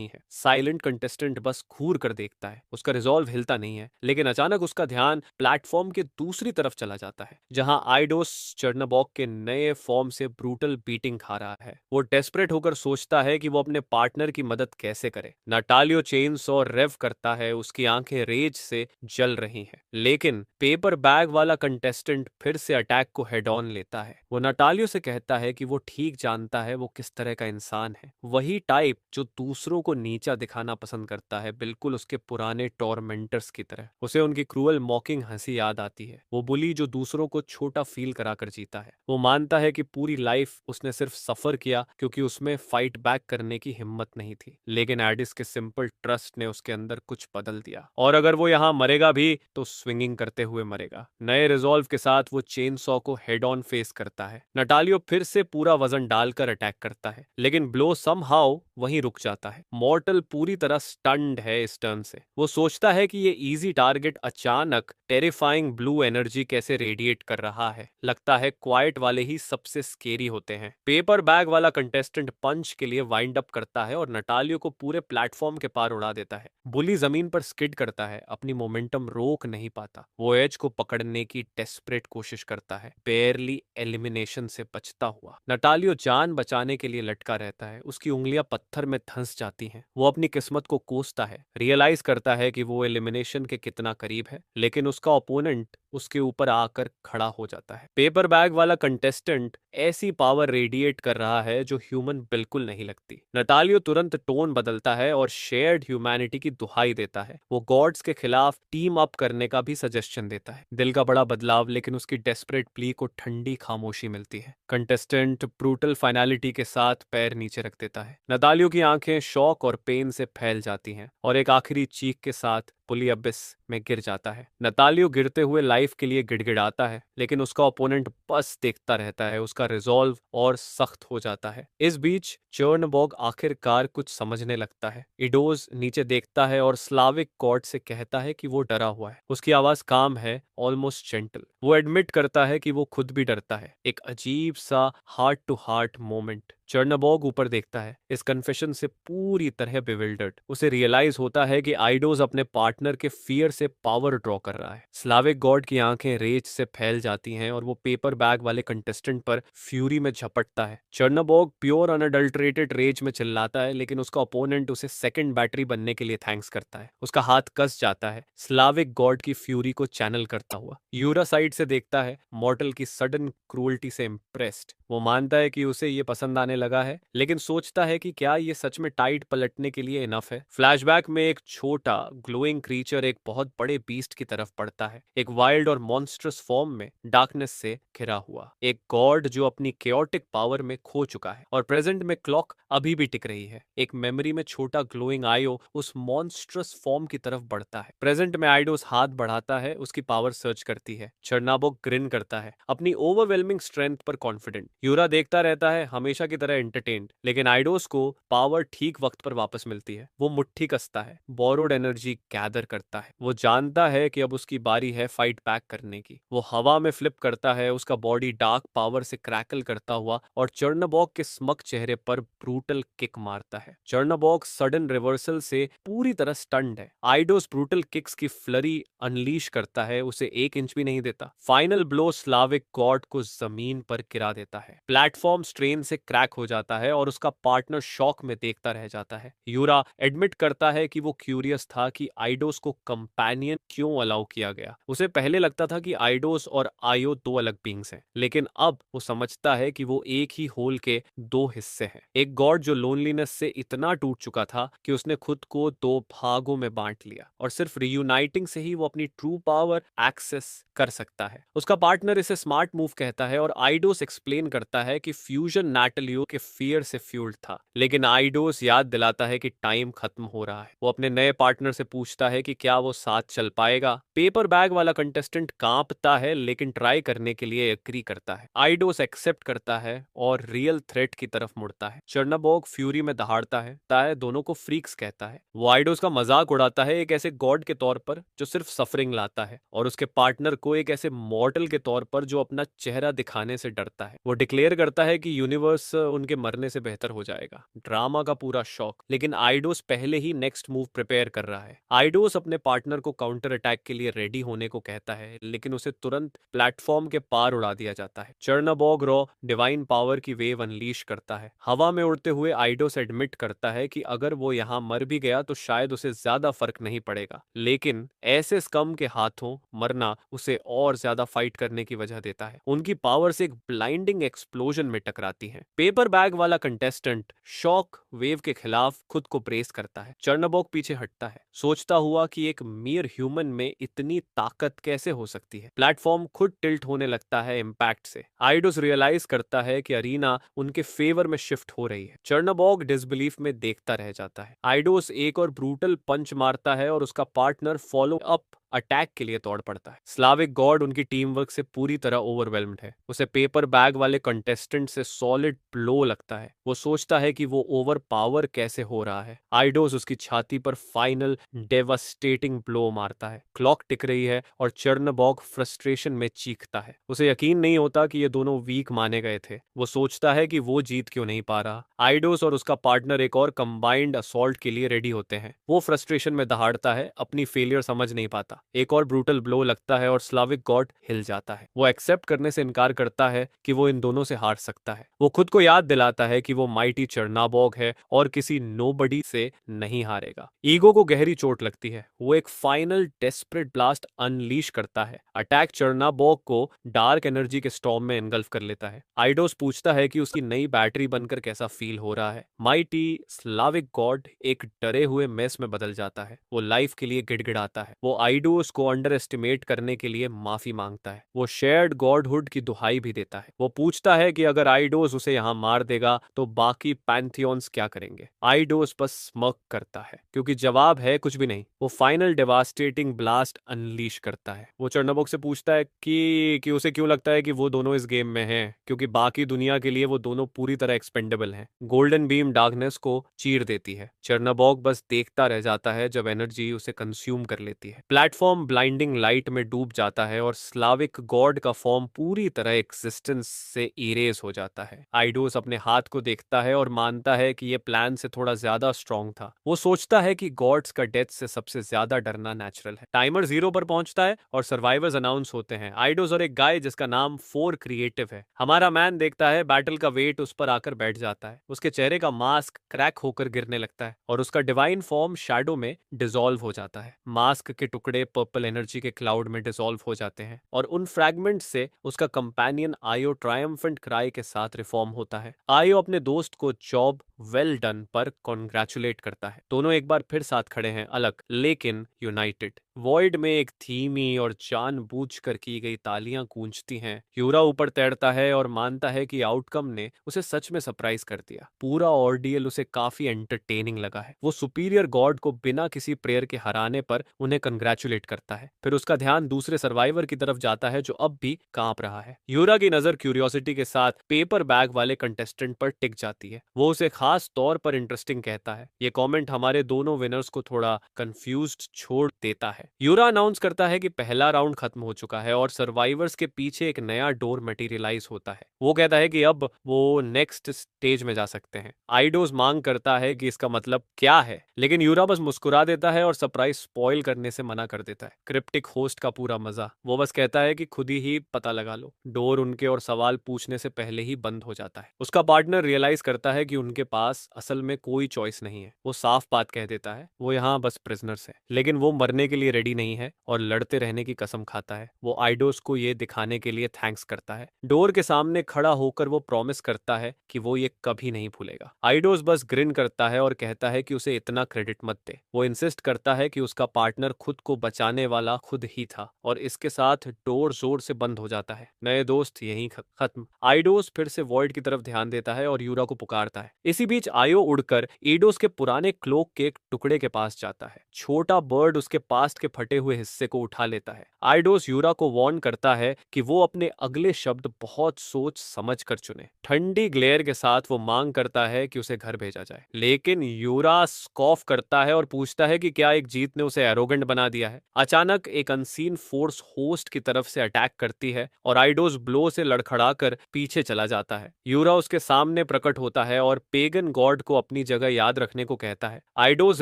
है। साइलेंट कंटेस्टेंट बस घूर कर देखता है, उसका रिजॉल्व हिलता नहीं है। लेकिन अचानक उसका ध्यान प्लेटफॉर्म के दूसरी तरफ चला जाता है, जहां आइडोस चर्नबॉग के नए फॉर्म से ब्रूटल बीटिंग खा रहा है। वो डेस्परेट होकर सोचता है कि वो अपने पार्टनर की मदद कैसे करे। नाटालियो चेन सौ रेव करता है, उसकी आंखें रेज से जल रही हैं। लेकिन पेपर बैग वाला कंटेस्टेंट फिर से अटैक को हेड ऑन लेता है। वो नाटालियो से कहता है कि वो ठीक जानता है वो किस तरह का इंसान है, वही टाइप जो दूसरों को नीचा दिखाना पसंद करता है, बिल्कुल उसके पुराने टॉर्मेंटर्स की तरह। उसे उनकी क्रूअल मॉकिंग हंसी याद आती है, वो बुली जो दूसरों को छोटा फील कराकर जीता है। वो मानता है कि पूरी लाइफ उसने सिर्फ सफर किया क्योंकि उसमें फाइट बैक करने की हिम्मत नहीं थी। लेकिन एडिस के सिंपल ट्रस्ट ने उसके अंदर कुछ बदल दिया, और अगर वो यहाँ मरेगा भी तो स्विंगिंग करते हुए मरेगा। नए रिजॉल्व के साथ वो चेन सॉ को हेड ऑन फेस करता है। नटालियो फिर से पूरा वजन डालकर अटैक करता है, लेकिन ब्लो समहाउ वहीं रुक जाता है। मॉर्टल पूरी तरह स्टन्ड है इस टर्न से। वो सोचता है कि ये इजी टारगेट अचानक टेरिफाइंग ब्लू एनर्जी कैसे रेडिएट कर रहा है। लगता है क्वाइट वाले ही सबसे स्केरी होते हैं। पेपर बैग वाला कंटेस्टेंट पंच के लिए वाइंड अप करता है और नटालियो को पूरे प्लेटफॉर्म के पार उड़ा देता है। बुली जमीन पर स्किड करता है, अपनी मोमेंटम रोक नहीं पाता। वो एज को पकड़ने की डेस्परेट कोशिश करता है, बेयरली एलिमिनेशन से बचता हुआ। नटालियो जान बचाने के लिए लटका रहता है, उसकी उंगलियां पत्थर में धंस जाती हैं। वो अपनी किस्मत को कोसता है, रियलाइज करता है कि वो एलिमिनेशन के कितना करीब है, लेकिन उसका ओपोनेंट उसके ऊपर आकर खड़ा हो जाता है। पेपर बैग वाला कंटेस्टेंट ऐसी पावर रेडिएट कर रहा है जो ह्यूमन बिल्कुल नहीं लगती। नटालियो तुरंत टोन बदलता है और शेयर्ड ह्यूमैनिटी की दुहाई देता है। वो गॉड्स के खिलाफ टीम अप करने का भी सजेशन देता है। दिल का बड़ा बदलाव, लेकिन उसकी डेस्परेट प्ली को ठंडी खामोशी मिलती है। कंटेस्टेंट ब्रूटल फाइनलिटी के साथ पैर नीचे रख देता है। नटालियो की आंखें शॉक और पेन से फैल जाती हैं और एक आखिरी चीख के साथ पुली अबिस में गिर जाता है। नटालियो गिरते हुए लाइफ के लिए गिड़गिड़ाता है, लेकिन उसका ओपोनेंट बस देखता रहता है। उसका रिजॉल्व और सख्त हो जाता है। इस बीच चर्नबॉग आखिरकार कुछ समझने लगता है। इडोज नीचे देखता है और स्लाविक कॉर्ड से कहता है कि वो डरा हुआ है। उसकी आवाज काम है, ऑलमोस्ट जेंटल। वो एडमिट करता है कि वो खुद भी डरता है। एक अजीब सा हार्ट टू हार्ट मोमेंट। चर्नबॉग ऊपर देखता है, इस कन्फेशन से पूरी तरह बिविल्डर्ड। उसे रियलाइज होता है कि आइडोज अपने पार्टनर के फियर से पावर ड्रॉ कर रहा है। स्लाविक गॉड की आंखें रेज से फैल जाती हैं और वो पेपर बैग वाले कंटेस्टेंट पर फ्यूरी में झपटता है। चर्नबॉग प्योर अनअडल्टरेटेड रेज में चिल्लाता है, लेकिन उसका ओपोनेंट उसे सेकंड बैटरी बनने के लिए थैंक्स करता है। उसका हाथ कस जाता है, स्लाविक गॉड की फ्यूरी को चैनल करता हुआ। यूरा साइड से देखता है, मॉर्टल की सडन क्रूअल्टी से इम्प्रेस्ड। वो मानता है कि उसे ये पसंद आने लगा है, लेकिन सोचता है कि क्या ये सच में टाइड पलटने के लिए इनफ है। फ्लैशबैक में एक छोटा ग्लोइंग क्रीचर एक बहुत बड़े बीस्ट की तरफ बढ़ता है, एक वाइल्ड और मॉन्स्ट्रस फॉर्म में, डार्कनेस से घिरा हुआ। एक गॉड जो अपनी केओटिक पावर में खो चुका है, और प्रेजेंट में क्लॉक अभी भी टिक रही है। एक मेमोरी में छोटा ग्लोइंग आयो उस मॉन्स्ट्रस फॉर्म की तरफ बढ़ता है। प्रेजेंट में आइडोस हाथ बढ़ाता है, उसकी पावर सर्च करती है। चर्नाबोक ग्रिन करता है, अपनी ओवरवेलमिंग स्ट्रेंथ पर कॉन्फिडेंट। यूरा देखता रहता है, हमेशा की तरह एंटरटेन्ड, लेकिन आइडोस को पावर ठीक वक्त पर वापस मिलती है। वो मुट्ठी कसता है, बोरोड एनर्जी गैदर करता है। वो जानता है कि अब उसकी बारी है फाइट बैक करने की। वो हवा में फ्लिप करता है, उसका बॉडी डार्क पावर से क्रैकल करता हुआ, और चर्नबॉग के स्मग चेहरे पर ब्रूटल किक मारता है। चर्नबॉग सडन रिवर्सल से पूरी तरह स्टन्ड है। आइडोस ब्रूटल किक्स की फ्लरी अनलीश करता है, उसे 1 इंच भी नहीं देता। फाइनल ब्लो स्लाविक गॉड को जमीन पर गिरा देता है। प्लेटफॉर्म स्ट्रेन से क्रैक हो जाता है और उसका पार्टनर शॉक में देखता रह जाता है। यूरा एडमिट करता है कि वो क्यूरियस था कि आइडोस को कंपेनियन क्यों अलाउ किया गया। उसे पहले लगता था कि आइडोस और आयो दो अलग बींग्स हैं, लेकिन अब वो समझता है कि वो एक ही होल के दो हिस्से हैं। एक गॉड जो लोनलीनेस से इतना टूट चुका था कि उसने खुद को दो भागों में बांट लिया, और सिर्फ रियूनाइटिंग से ही वो अपनी ट्रू पावर एक्सेस कर सकता है। उसका पार्टनर इसे स्मार्ट मूव कहता है, और आइडोस एक्सप्लेन करता है कि फ्यूजन नाटलियो जो कि फियर से फ्यूल्ड था। लेकिन आइडोस याद दिलाता है कि टाइम खत्म हो रहा है। वो अपने नए पार्टनर से पूछता है कि क्या वो साथ चल पाएगा। पेपर बैग वाला कंटेस्टेंट कांपता है लेकिन ट्राई करने के लिए एग्री करता है। आइडोस एक्सेप्ट करता है और रियल थ्रेट की तरफ मुड़ता है। चर्नाबॉग फ्यूरी में दहाड़ता है, दोनों को फ्रीक्स कहता है। वो आइडोस का मजाक उड़ाता है एक ऐसे गॉड के तौर पर जो सिर्फ सफरिंग लाता है, और उसके पार्टनर को एक ऐसे मॉर्टल के तौर पर जो अपना चेहरा दिखाने से डरता है। वो डिक्लेयर करता है कि यूनिवर्स उनके मरने से बेहतर हो जाएगा। ड्रामा का पूरा शौक, लेकिन आइडोस पहले ही नेक्स्ट मूव प्रिपेयर कर रहा है। आइडोस अपने पार्टनर को काउंटर अटैक के लिए रेडी होने को कहता है, लेकिन उसे तुरंत प्लेटफॉर्म के पार उड़ा दिया जाता है। चर्नाबॉग रॉ डिवाइन पावर की वेव अनलीश करता है। हवा में उड़ते हुए आइडोस एडमिट करता है कि अगर वो यहाँ मर भी गया तो शायद उसे ज्यादा फर्क नहीं पड़ेगा, लेकिन ऐसे स्कम के हाथों मरना उसे और ज्यादा फाइट करने की वजह देता है। उनकी पावर्स एक ब्लाइंडिंग एक्सप्लोजन में टकराती हैं। पेपर बैग वाला कंटेस्टेंट शॉक वेव के खिलाफ खुद को ब्रेस करता है। चर्नाबॉग पीछे हटता है, सोचता हुआ कि एक मियर ह्यूमन में इतनी ताकत कैसे हो सकती है। प्लेटफॉर्म खुद टिल्ट होने लगता है इम्पैक्ट से। आइडोस रियलाइज करता है कि अरीना उनके फेवर में शिफ्ट हो रही है। चर्नाबॉग डिसबिलीफ में देखता रह जाता है। आइडोस एक और ब्रूटल पंच मारता है और उसका पार्टनर फॉलो अप अटैक के लिए तोड़ पड़ता है। स्लाविक गॉड उनकी टीम वर्क से पूरी तरह ओवरवेल्म्ड है। उसे पेपर बैग वाले कंटेस्टेंट से सॉलिड ब्लो लगता है। वो सोचता है कि वो ओवर पावर कैसे हो रहा है। आइडोस उसकी छाती पर फाइनल डेवास्टेटिंग ब्लो मारता है। क्लॉक टिक रही है और चर्नबॉग फ्रस्ट्रेशन में चीखता है। उसे यकीन नहीं होता कि ये दोनों वीक माने गए थे। वो सोचता है कि वो जीत क्यों नहीं पा रहा। आइडोस और उसका पार्टनर एक और कंबाइंड असॉल्ट के लिए रेडी होते हैं। वो फ्रस्ट्रेशन में दहाड़ता है, अपनी फेलियर समझ नहीं पाता। एक और ब्रूटल ब्लो लगता है और स्लाविक गॉड हिल जाता है। वो एक्सेप्ट करने से इनकार करता है कि वो इन दोनों से हार सकता है। वो खुद को याद दिलाता है कि वो माइटी चर्नाबॉग है और किसी नोबडी से नहीं हारेगा। ईगो को गहरी चोट लगती है। वो एक फाइनल डेस्परेट ब्लास्ट अनलीश करता है। अटैक चर्नाबॉग को डार्क एनर्जी के स्टॉर्म में एनगल्फ कर लेता है। आइडोस पूछता है कि उसकी नई बैटरी बनकर कैसा फील हो रहा है। माइटी स्लाविक गॉड एक डरे हुए मेस में बदल जाता है। वो लाइफ के लिए गिड़गिड़ाता है। वो आइडोस को अंडर एस्टिमेट करने के लिए माफी मांगता है। वो शेयर्ड गॉडहुड की दुहाई भी देता है। वो पूछता है कि अगर आइडोस उसे यहाँ मार देगा तो बाकी पैंथियंस क्या करेंगे। आइडोस बस स्मर्क करता है, क्योंकि जवाब है कुछ भी नहीं। वो फाइनल डेवास्टेटिंग ब्लास्ट अनलीश करता है। वो चर्नाबॉग से पूछता है कि उसे क्यों लगता है कि वो दोनों इस गेम में हैं, क्योंकि बाकी दुनिया के लिए वो दोनों पूरी तरह एक्सपेंडेबल हैं। गोल्डन बीम डार्कनेस को चीर देती है। चर्नाबॉग बस देखता रह जाता है जब एनर्जी उसे कंज्यूम कर लेती है। प्लेटफॉर्म ब्लाइंडिंग लाइट में डूब जाता है और स्लाविक गॉड का फॉर्म पूरी तरह एक्सिस्टेंस से इरेज हो जाता है। आइडोस अपने हाथ को देखता है और मानता है कि यह प्लान से थोड़ा ज्यादा स्ट्रांग था। वो सोचता है कि गॉड्स का डेथ से सबसे ज्यादा डरना नेचुरल है। टाइमर 0 पर पहुंचता है और सर्वाइवर्स अनाउंस होते हैं। आइडोस और एक गाय जिसका नाम 4 क्रिएटिव है। हमारा मैन देखता है बैटल का वेट उस पर आकर बैठ जाता है। उसके चेहरे का मास्क क्रैक होकर गिरने लगता है और उसका डिवाइन फॉर्म शैडो में डिसॉल्व हो जाता है। मास्क के टुकड़े पर्पल एनर्जी के क्लाउड में डिसॉल्व हो जाते हैं और उन फ्रैगमेंट से उसका कंपेनियन आयो ट्रायम्फेंट क्राई के साथ रिफॉर्म होता है। आयो अपने दोस्त को जॉब वेल डन पर कॉन्ग्रेचुलेट करता है। दोनों एक बार फिर साथ खड़े हैं, अलग लेकिन यूनाइटेड। वॉइड में एक धीमी और जानबूझकर की गई तालियां गूंजती हैं। यूरा ऊपर तैरता है और मानता है कि आउटकम ने उसे सच में सरप्राइज कर दिया। पूरा ऑर्डियल उसे काफी एंटरटेनिंग लगा है। वो सुपीरियर गॉड को बिना किसी प्रेयर के हराने पर उन्हें कंग्रेचुलेट करता है। फिर उसका ध्यान दूसरे सर्वाइवर की तरफ जाता है जो अब भी कांप रहा है। यूरा की नजर क्यूरियोसिटी के साथ पेपर बैग वाले कंटेस्टेंट पर टिक जाती है। वो उसे खास तौर पर इंटरेस्टिंग कहता है। ये कमेंट हमारे दोनों विनर्स को थोड़ा कंफ्यूज्ड छोड़ देता है। यूरा अनाउंस करता है कि पहला राउंड खत्म हो चुका है और सर्वाइवर्स के पीछे एक नया डोर मटेरियलाइज होता है। वो कहता है कि अब वो नेक्स्ट स्टेज में जा सकते हैं। आइडोस मांग करता है कि इसका मतलब क्या है, लेकिन यूरा बस मुस्कुरा देता है और सरप्राइज स्पॉइल करने से मना कर देता है। क्रिप्टिक होस्ट का पूरा मजा। वो बस कहता है कि खुद ही पता लगा लो। डोर उनके और सवाल पूछने से पहले ही बंद हो जाता है। उसका पार्टनर रियलाइज करता है कि उनके पास असल में कोई चॉइस नहीं है। वो साफ बात कह देता है, वो यहाँ बस प्रिजनर्स है, लेकिन वो मरने के लिए रेडी नहीं है और लड़ते रहने की कसम खाता है। वो आइडोस को ये दिखाने के लिए थैंक्स करता है। डोर के सामने खड़ा होकर वो प्रॉमिस करता है कि वो ये कभी नहीं भूलेगा। आइडोस बस ग्रिन करता है और कहता है कि उसे इतना क्रेडिट मत दे। वो इंसिस्ट करता है कि उसका पार्टनर खुद को बचाने वाला खुद ही था और इसके साथ डोर जोर से बंद हो जाता है। नए दोस्त यहीं खत्म। आइडोस फिर से वॉइड की तरफ ध्यान देता है और यूरा को पुकारता है। इसी बीच आयो उड़कर ईडोस के पुराने क्लोक के एक टुकड़े के पास जाता है। छोटा बर्ड उसके पास्ट के फटे हुए हिस्से को उठा लेता है। आइडोस यूरा को वार्न करता है कि वो अपने अगले शब्द बहुत सोच समझ कर चुने। ठंडी ग्लेयर के साथ वो मांग करता है कि उसे घर भेजा जाए, लेकिन यूरा स्कॉफ करता है और पूछता है कि क्या एक जीत ने उसे एरोगेंट बना दिया है। अचानक एक अनसीन फोर्स होस्ट की तरफ से अटैक करती है और आइडोस ब्लो से लड़खड़ाकर पीछे चला जाता है। यूरा उसके सामने प्रकट होता है और पेगन गॉड को अपनी जगह याद रखने को कहता है। आइडोस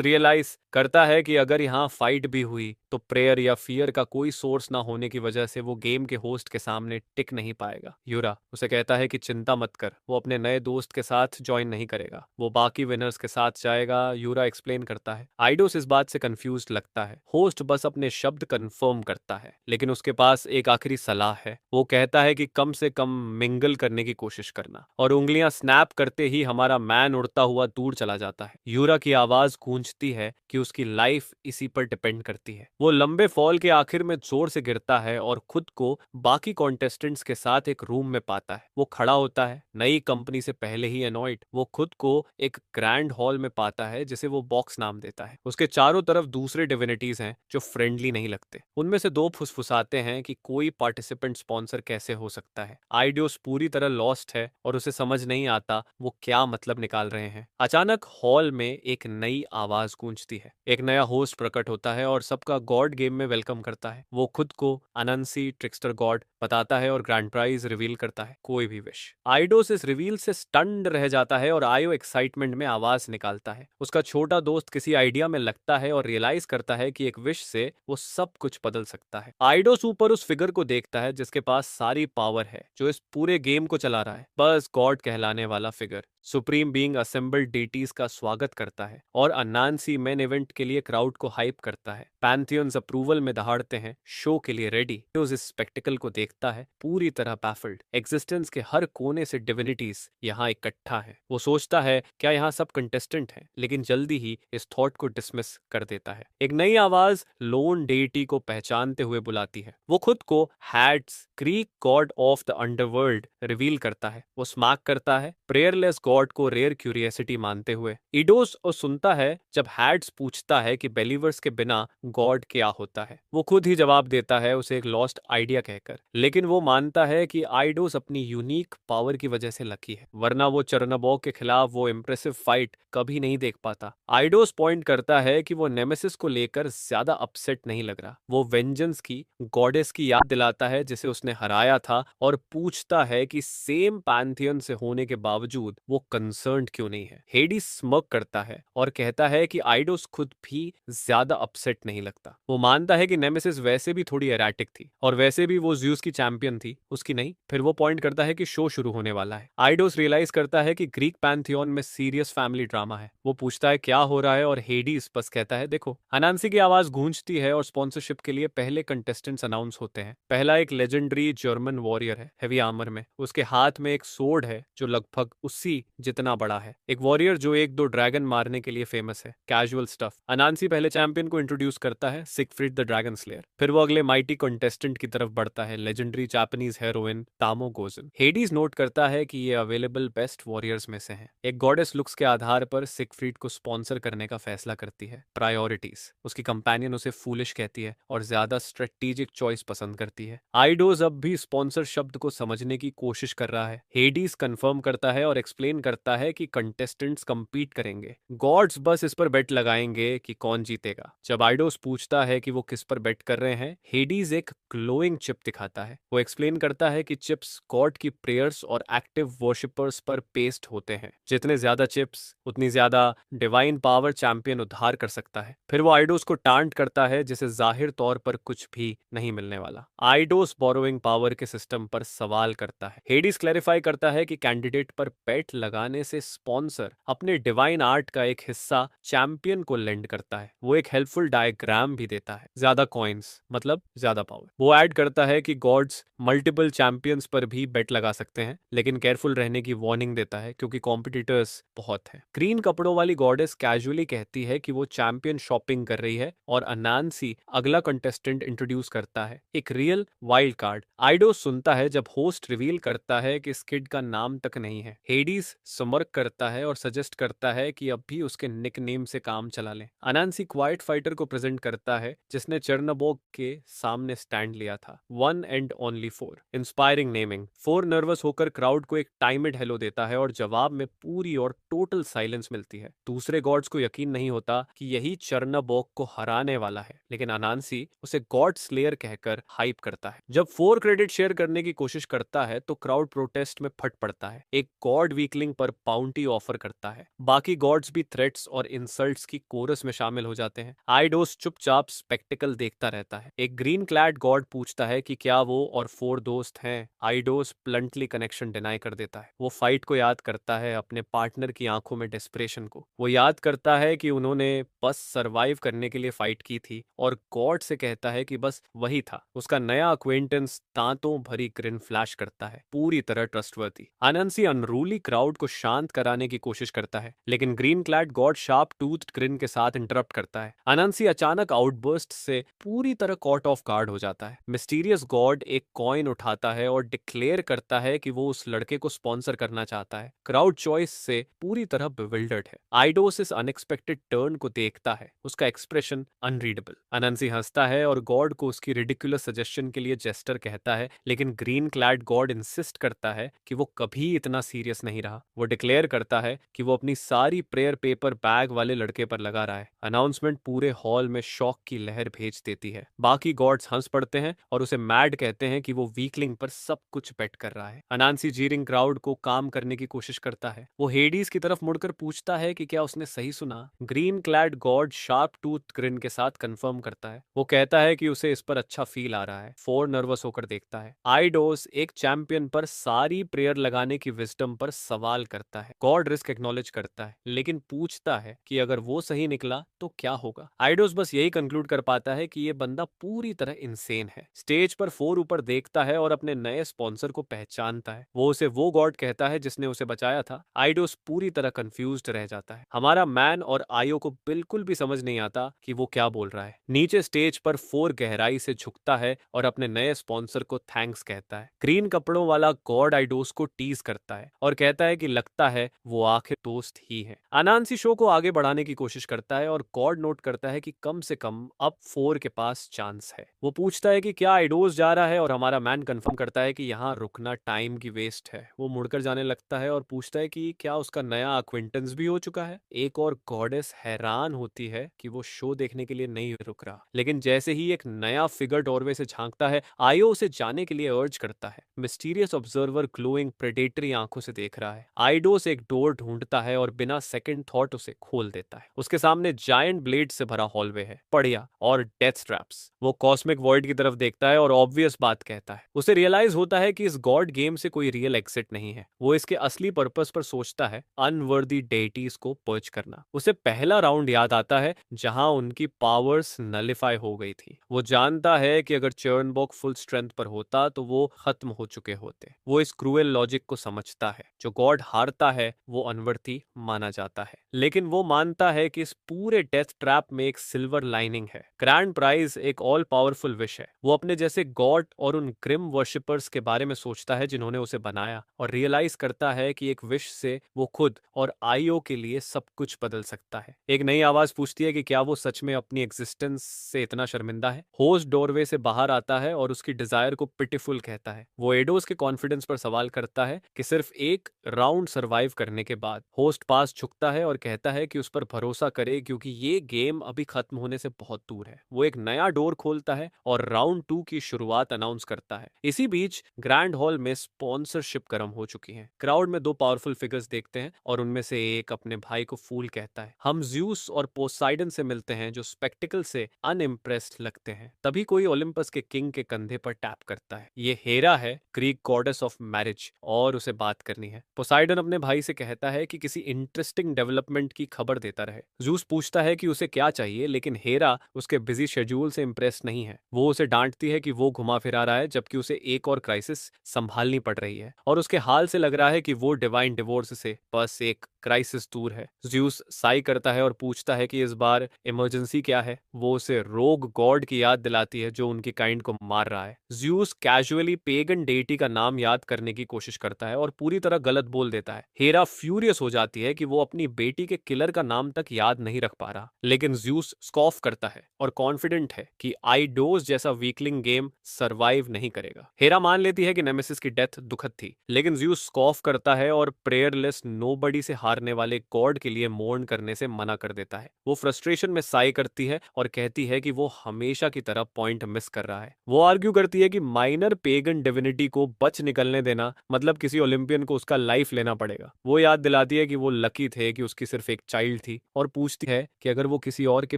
रियलाइज करता है कि अगर यहाँ फाइट भी हुई तो प्रेयर या फियर का कोई सोर्स ना होने की वजह से वो गेम के होस्ट के सामने टिक नहीं पाएगा। यूरा उसे कहता है कि चिंता मत कर, वो अपने नए दोस्त के साथ ज्वाइन नहीं करेगा, वो बाकी विनर्स के साथ जाएगा। यूरा एक्सप्लेन करता है। आइडोस इस बात से कंफ्यूज लगता है। होस्ट बस अपने शब्द कंफर्म करता है, लेकिन उसके पास एक आखिरी सलाह है। वो कहता है कि कम से कम मिंगल करने की कोशिश करना, और उंगलियां स्नैप करते ही हमारा मैन उड़ता हुआ दूर चला जाता है। यूरा की आवाज गूंजती है कि उसकी लाइफ इसी पर डिपेंड करती है। वो लंबे फॉल के आखिर में जोर से गिरता है और खुद को बाकी कॉन्टेस्टेंट्स के साथ एक रूम में पाता है। वो खड़ा होता है, नई कंपनी से पहले ही एनॉयड। वो खुद को एक ग्रैंड हॉल में पाता है जिसे वो बॉक्स नाम देता है। उसके चारों तरफ दूसरे डिविनिटीज हैं जो फ्रेंडली नहीं लगते। उनमें से दो फुसफुसाते हैं कि कोई पार्टिसिपेंट स्पॉन्सर कैसे हो सकता है। आइडियोस पूरी तरह लॉस्ट है और उसे समझ नहीं आता वो क्या मतलब निकाल रहे हैं। अचानक हॉल में एक नई आवाज गूंजती है। एक नया होस्ट प्रकट होता है और सबका गॉड गेम में वेलकम करता है। वो खुद को अनंसी ट्रिक्स्टर गॉड बताता है और ग्रैंड प्राइज रिवील करता है, कोई भी विश। आइडोस इस रिवील से स्टन्ड रह जाता है और आयो एक्साइटमेंट में आवाज निकालता है। उसका छोटा दोस्त किसी आइडिया में लगता है और रियलाइज करता है कि एक विश से वो सब कुछ बदल सकता है। आइडोस ऊपर उस फिगर को देखता है जिसके पास सारी पावर है, जो इस पूरे गेम को चला रहा है, बस गॉड कहलाने वाला figure. Supreme being assembled deities का स्वागत करता है और अनांसी मेन इवेंट के लिए क्राउड को हाइप करता है। पैंथियंस अप्रूवल में दहाड़ते हैं, शो के लिए रेडी। उस स्पेक्टिकल को देखता है, पूरी तरह बैफल्ड। एग्जिस्टेंस के हर कोने से डिविनिटीज यहाँ इकट्ठा है। वो सोचता है क्या यहाँ सब कंटेस्टेंट हैं, लेकिन जल्दी ही इस थॉट को डिसमिस कर देता है। एक नई आवाज लोन डेटी को पहचानते हुए बुलाती है। वो खुद को Hades Greek god of the underworld reveal करता है। वो स्मैक करता है, प्रेयरलेस गॉड को रेयर क्यूरियोसिटी मानते हुए। इडोस और सुनता है जब हैड्स पूछता है कि बेलीवर्स के बिना गॉड क्या होता है। वो खुद ही जवाब देता है, उसे एक लॉस्ट आइडिया कहकर, लेकिन वो मानता है कि आइडोस अपनी यूनिक पावर की वजह से लकी है, वरना वो चरनबॉग के खिलाफ वो इम्प्रेसिव फाइट कभी नहीं देख पाता। आइडोस पॉइंट करता है कि वो नेमेसिस को लेकर ज्यादा अपसेट नहीं लग रहा। वो वेंजेंस की गॉडेस की याद दिलाता है जिसे उसने हराया था और पूछता है कि सेम पैंथियन से होने के बावजूद वो कंसर्न्ड क्यों नहीं है। हेडिस स्मर्क करता है और कहता है कि आइडोस खुद भी ज्यादा अपसेट नहीं लगता। वो मानता है कि नेमेसिस वैसे भी थोड़ी एराटिक थी और वैसे भी वो ज़्यूस की चैंपियन थी, उसकी नहीं। फिर वो पॉइंट करता है कि शो शुरू होने वाला है। आइडोस रियलाइज करता है कि ग्रीक पैंथियन में सीरियस फैमिली ड्रामा है। वो पूछता है क्या हो रहा है और हेडिस बस कहता है देखो। अनांसी की आवाज गूंजती है और स्पॉन्सरशिप के लिए पहले कंटेस्टेंट्स अनाउंस होते हैं। पहला एक लेजेंडरी जर्मन वॉरियर है, हेवी आर्मर में। उसके हाथ में एक सोर्ड है जो लगभग उसी जितना बड़ा है। एक वॉरियर जो एक दो ड्रैगन मारने के लिए फेमस है। Casual stuff. अनांसी पहले चैंपियन को इंट्रोड्यूस करता है, सिगफ्रीड द ड्रैगन स्लेयर। फिर वो अगले माइटी कंटेस्टेंट की तरफ बढ़ता है, legendary Japanese heroine Tomoe Gozen. हेडीज नोट करता है कि ये अवेलेबल बेस्ट वॉरियर्स में से हैं। एक गॉडेस लुक्स के आधार पर सिगफ्रीड को स्पॉन्सर करने का फैसला करती है। प्रायोरिटीज। उसकी कंपेनियन उसे फूलिश कहती है और ज्यादा स्ट्रेटेजिक चॉइस पसंद करती है। आइडोज अब भी स्पॉन्सर शब्द को समझने की कोशिश कर रहा है। हेडीज कंफर्म करता है और एक्सप्लेन करता है कि कंटेस्टेंट्स कंपीट करेंगे, गॉड्स बस इस पर बेट लगाएंगे कि कौन जीतेगा। जब आइडोस पूछता है कि वो किस पर बेट कर रहे हैं, हेडीज एक ग्लोइंग चिप दिखाता है। वो एक्सप्लेन करता है कि चिप्स गॉड की प्रेयर्स और एक्टिव वर्शिपर्स पर पेस्ट होते हैं। जितने ज्यादा चिप्स उतनी ज्यादा डिवाइन पावर चैंपियन उद्धार कर सकता है। फिर वो आइडोस को टांट करता है जिसे जाहिर तौर पर कुछ भी नहीं मिलने वाला। आइडोस बोरोइंग पावर के सिस्टम पर सवाल करता है। हेडीज क्लैरिफाई करता है कि कैंडिडेट पर बेट लगाने से स्पॉन्सर अपने डिवाइन आर्ट का एक हिस्सा चैंपियन को लेंड करता है। वो एक हेल्पफुल डायग्राम स्पैम भी देता है, ज्यादा कॉइन्स मतलब ज्यादा पावर। वो ऐड करता है कि गॉड्स मल्टीपल चैंपियंस पर भी बेट लगा सकते हैं, लेकिन केयरफुल रहने की वार्निंग देता है क्योंकि कॉम्पिटिटर्स बहुत हैं। ग्रीन कपड़ों वाली गॉडेस कैजुअली कहती है कि वो चैंपियन शॉपिंग कर रही है और अनांसी अगला कंटेस्टेंट इंट्रोड्यूस करता है, एक रियल वाइल्ड कार्ड। आइडोस सुनता है जब होस्ट रिवील करता है कि इस किड का नाम तक नहीं है। हेडीज समर्क करता है और सजेस्ट करता है कि अब भी उसके निकनेम से काम चला लें। अनांसी क्वाइट फाइटर को प्रेजेंट करता है जिसने चर्नबोग के सामने स्टैंड लिया था। One and only four, inspiring naming. Four nervous होकर क्राउड को एक टाइमिड हेलो देता है और जवाब में पूरी और टोटल साइलेंस मिलती है। दूसरे गॉड्स को यकीन नहीं होता कि यही चर्नबोग को हराने वाला है, लेकिन अनांसी उसे गॉड स्लेयर कहकर हाइप करता है। जब फोर क्रेडिट शेयर करने की कोशिश करता है तो क्राउड प्रोटेस्ट में फट पड़ता है, एक गॉड वीकलिंग पर बाउंटी ऑफर करता है। बाकी गॉड्स भी थ्रेट्स और इंसल्ट्स की कोरस में शामिल हो जाते हैं। आइडोस चुपचाप स्पेक्टिकल देखता रहता है। एक ग्रीन क्लैड गॉड पूछता है कि क्या वो और फोर दोस्त हैं। आइडोस ब्लंटली कनेक्शन डिनाई कर देता है। वो फाइट को याद करता है, अपने पार्टनर की आंखों में डेस्परेशन को। वो याद करता है कि उन्होंने बस सरवाइव करने के लिए फाइट की थी और गॉड से कहता है कि बस वही था। उसका नया अक्वेंटेंस दांतों भरी ग्रिन फ्लैश करता है, पूरी तरह ट्रस्टवर्दी। अनंसी अनरूली क्राउड को शांत कराने की कोशिश करता है, लेकिन green clad God sharp tooth green के साथ इंटरप्ट करता है। अनंसी अचानक आउटबर्स्ट से पूरी तरह कॉट ऑफ गार्ड हो जाता है। मिस्टीरियस गॉड एक कॉइन उठाता है और डिक्लेयर करता है कि वो उस लड़के को स्पॉन्सर करना चाहता है। क्राउड चॉइस से पूरी तरह बिविल्डर्ड है। आइडोस इस अनएक्सपेक्टेड टर्न को देखता है, उसका एक्सप्रेशन अनरीडेबल। अनंसी हंसता है और गॉड को उसकी रिडिकुलस सजेशन के लिए जेस्टर कहता है, लेकिन ग्रीन क्लैड गॉड इंसिस्ट करता है कि वो कभी इतना सीरियस नहीं रहा। वो डिक्लेयर करता है कि वो अपनी सारी प्रेयर पेपर बैग वाले लड़के पर लगा रहा है। अनाउंसमेंट पूरे हॉल में शॉक की लहर भेज देती है। बाकी गॉड्स हंस पड़ते हैं और उसे मैड कहते हैं कि वो वीकलिंग पर सब कुछ बेट कर रहा है। अनांसी जीरिंग क्राउड को काम करने की कोशिश करता है। वो हेडीज की तरफ मुड़कर पूछता है कि क्या उसने सही सुना। Green clad God sharp tooth green के साथ कंफर्म करता है। वो कहता है कि उसे इस पर अच्छा फील आ रहा है। फोर नर्वस होकर देखता है। आइडोस एक चैंपियन पर सारी प्रेयर लगाने की विजडम पर सवाल करता है। गॉड रिस्क एक्नॉलेज करता है, लेकिन पूछता है कि अगर वो सही निकला तो क्या होगा। आइडोस बस यही कंक्लूड कर पाता है कि ये बंदा पूरी तरह इंसेन है। स्टेज पर फोर ऊपर देखता है और अपने नए स्पॉन्सर को पहचानता है। वो उसे वो गॉड कहता है जिसने उसे बचाया था। आइडोस पूरी तरह कंफ्यूज्ड रह जाता है। हमारा मैन और आयो को बिल्कुल भी समझ नहीं आता कि वो क्या बोल रहा है। नीचे स्टेज पर फोर गहराई से झुकता है और अपने नए स्पॉन्सर को थैंक्स कहता है। ग्रीन कपड़ों वाला गॉड आइडोस को टीज करता है और कहता है कि लगता है वो आखिर दोस्त ही है। अनांसी शो को आगे बढ़ाने की कोशिश करता है और गॉड नोट करता है कि कम से कम अब फोर के पास चांस है। वो पूछता है कि क्या आइडोस जा रहा है और हमारा मैन कंफर्म करता है कि यहाँ रुकना टाइम की वेस्ट है। वो मुड़कर जाने लगता है और पूछता है कि क्या उसका नया अक्विंटेंस भी हो चुका है। एक और गॉडेस हैरान होती है कि वो शो देखने के लिए नहीं रुक रहा, लेकिन जैसे ही एक नया फिगर डोरवे से झांकता है, आयो उसे जाने के लिए अर्ज करता है। मिस्टीरियस ऑब्जर्वर ग्लोइंग प्रेडेटरी आंखों से देख रहा है। आइडोस एक डोर ढूंढता है और बिना सेकंड थॉट उसे खोल देता है। उसके सामने जायंट ब्लेड से भरा हॉलवे है, पड़िया और डेथ स्ट्रैप्स। वो कॉस्मिक वॉइड की तरफ देखता है और ऑब्वियस बात कहता है। उसे रियलाइज होता है कि इस गॉड गेम से कोई रियल एग्जिट नहीं है। वो इसके असली पर्पस पर सोचता है, अनवर्दी डेटीज को पर्च करना। उसे पहला राउंड याद आता है जहां उनकी पावर्स नलिफाई हो गई थी। वो जानता है कि अगर चर्नबॉग फुल स्ट्रेंथ पर होता तो वो खत्म हो चुके होते। वो इस क्रूएल लॉजिक को समझता है। जो गॉड हारता है वो अनवर्दी माना जाता है, लेकिन वो मानता है कि इस पूरे डेथ ट्रैप में एक सिल्वर लाइनिंग है। ग्रैंड प्राइज एक ऑल पावरफुल विश है। वो अपने जैसे गॉड और उन ग्रिम वर्शिपर्स के बारे में सोचता है जिन्होंने उसे बनाया, और रियलाइज करता है कि एक विश से वो खुद और आईओ के लिए सब कुछ बदल सकता है। एक नई आवाज पूछती है कि क्या वो सच में अपनी एग्जिस्टेंस से इतना शर्मिंदा है। होस्ट डोरवे से बाहर आता है और उसकी डिजायर को पिटिफुल कहता है। वो एडोस के कॉन्फिडेंस पर सवाल करता है कि सिर्फ एक राउंड सरवाइव करने के बाद। होस्ट पास झुकता है और कहता है कि उस पर भरोसा करे क्योंकि ये गेम अभी खत्म होने से बहुत दूर है। वो एक नया डोर खोलता है और राउंड 2 की शुरुआत अनाउंस करता है। इसी बीच ग्रैंड हॉल में स्पॉन्सरशिप गर्म हो चुकी है। क्राउड में दो पावरफुल फिगर्स देखते हैं और उनमें से एक अपने भाई को फूल कहता है। हम ज्यूस और पोसाइडन से मिलते हैं जो स्पेक्टिकल से अनइम्प्रेस्ड लगते हैं। तभी कोई ओलंपस के किंग के कंधे पर टैप करता है। ये हेरा है, ग्रीक गॉडेस ऑफ मैरिज, और उसे बात करनी है। पोसाइडन अपने भाई से कहता है कि किसी इंटरेस्टिंग डेवलपमेंट की खबर देता रहे। जूस पूछता है कि उसे क्या चाहिए, लेकिन हेरा उसके बिजी शेड्यूल से इम्प्रेस नहीं है। वो उसे डांटती है कि वो घुमा फिरा रहा है जबकि उसे एक और क्राइसिस संभालनी पड़ रही है और उसके हाल से लग रहा है कि वो डिवाइन डिवोर्स से बस एक क्राइसिस दूर है। ज्यूस साई करता है और पूछता है कि इस बार इमरजेंसी क्या है। वो उसे रोग गॉड की याद दिलाती है जो उनकी काइंड को मार रहा है। ज्यूस कैजुअली पेगन डेटी का नाम याद करने की कोशिश करता है और पूरी तरह गलत बोल देता है। हेरा फ्यूरियस हो जाती है कि वो अपनी बेटी के किलर का नाम तक याद नहीं रख पा रहा, लेकिन ज्यूस स्कॉफ करता है और कॉन्फिडेंट है कि आइडोस जैसा वीकलिंग गेम सरवाइव नहीं करेगा। हेरा मान लेती है कि नेमेसिस की डेथ दुखद थी, लेकिन ज्यूस स्कॉफ करता है और प्रेयरलेस नोबडी से हारने वाले गॉड के लिए मोर्न करने से मना कर देता है। वो फ्रस्ट्रेशन में साई करती है और कहती है कि वो हमेशा की तरह पॉइंट मिस कर रहा है। वो आर्ग्यू करती है कि माइनर पेगन डिविनिटी को बच निकलने देना मतलब किसी ओलंपियन को उसका लाइफ लेना पड़ेगा। वो याद दिलाती है कि वो लकी थे कि उसकी सिर्फ एक चाइल्ड थी और पूछती है कि अगर वो किसी और के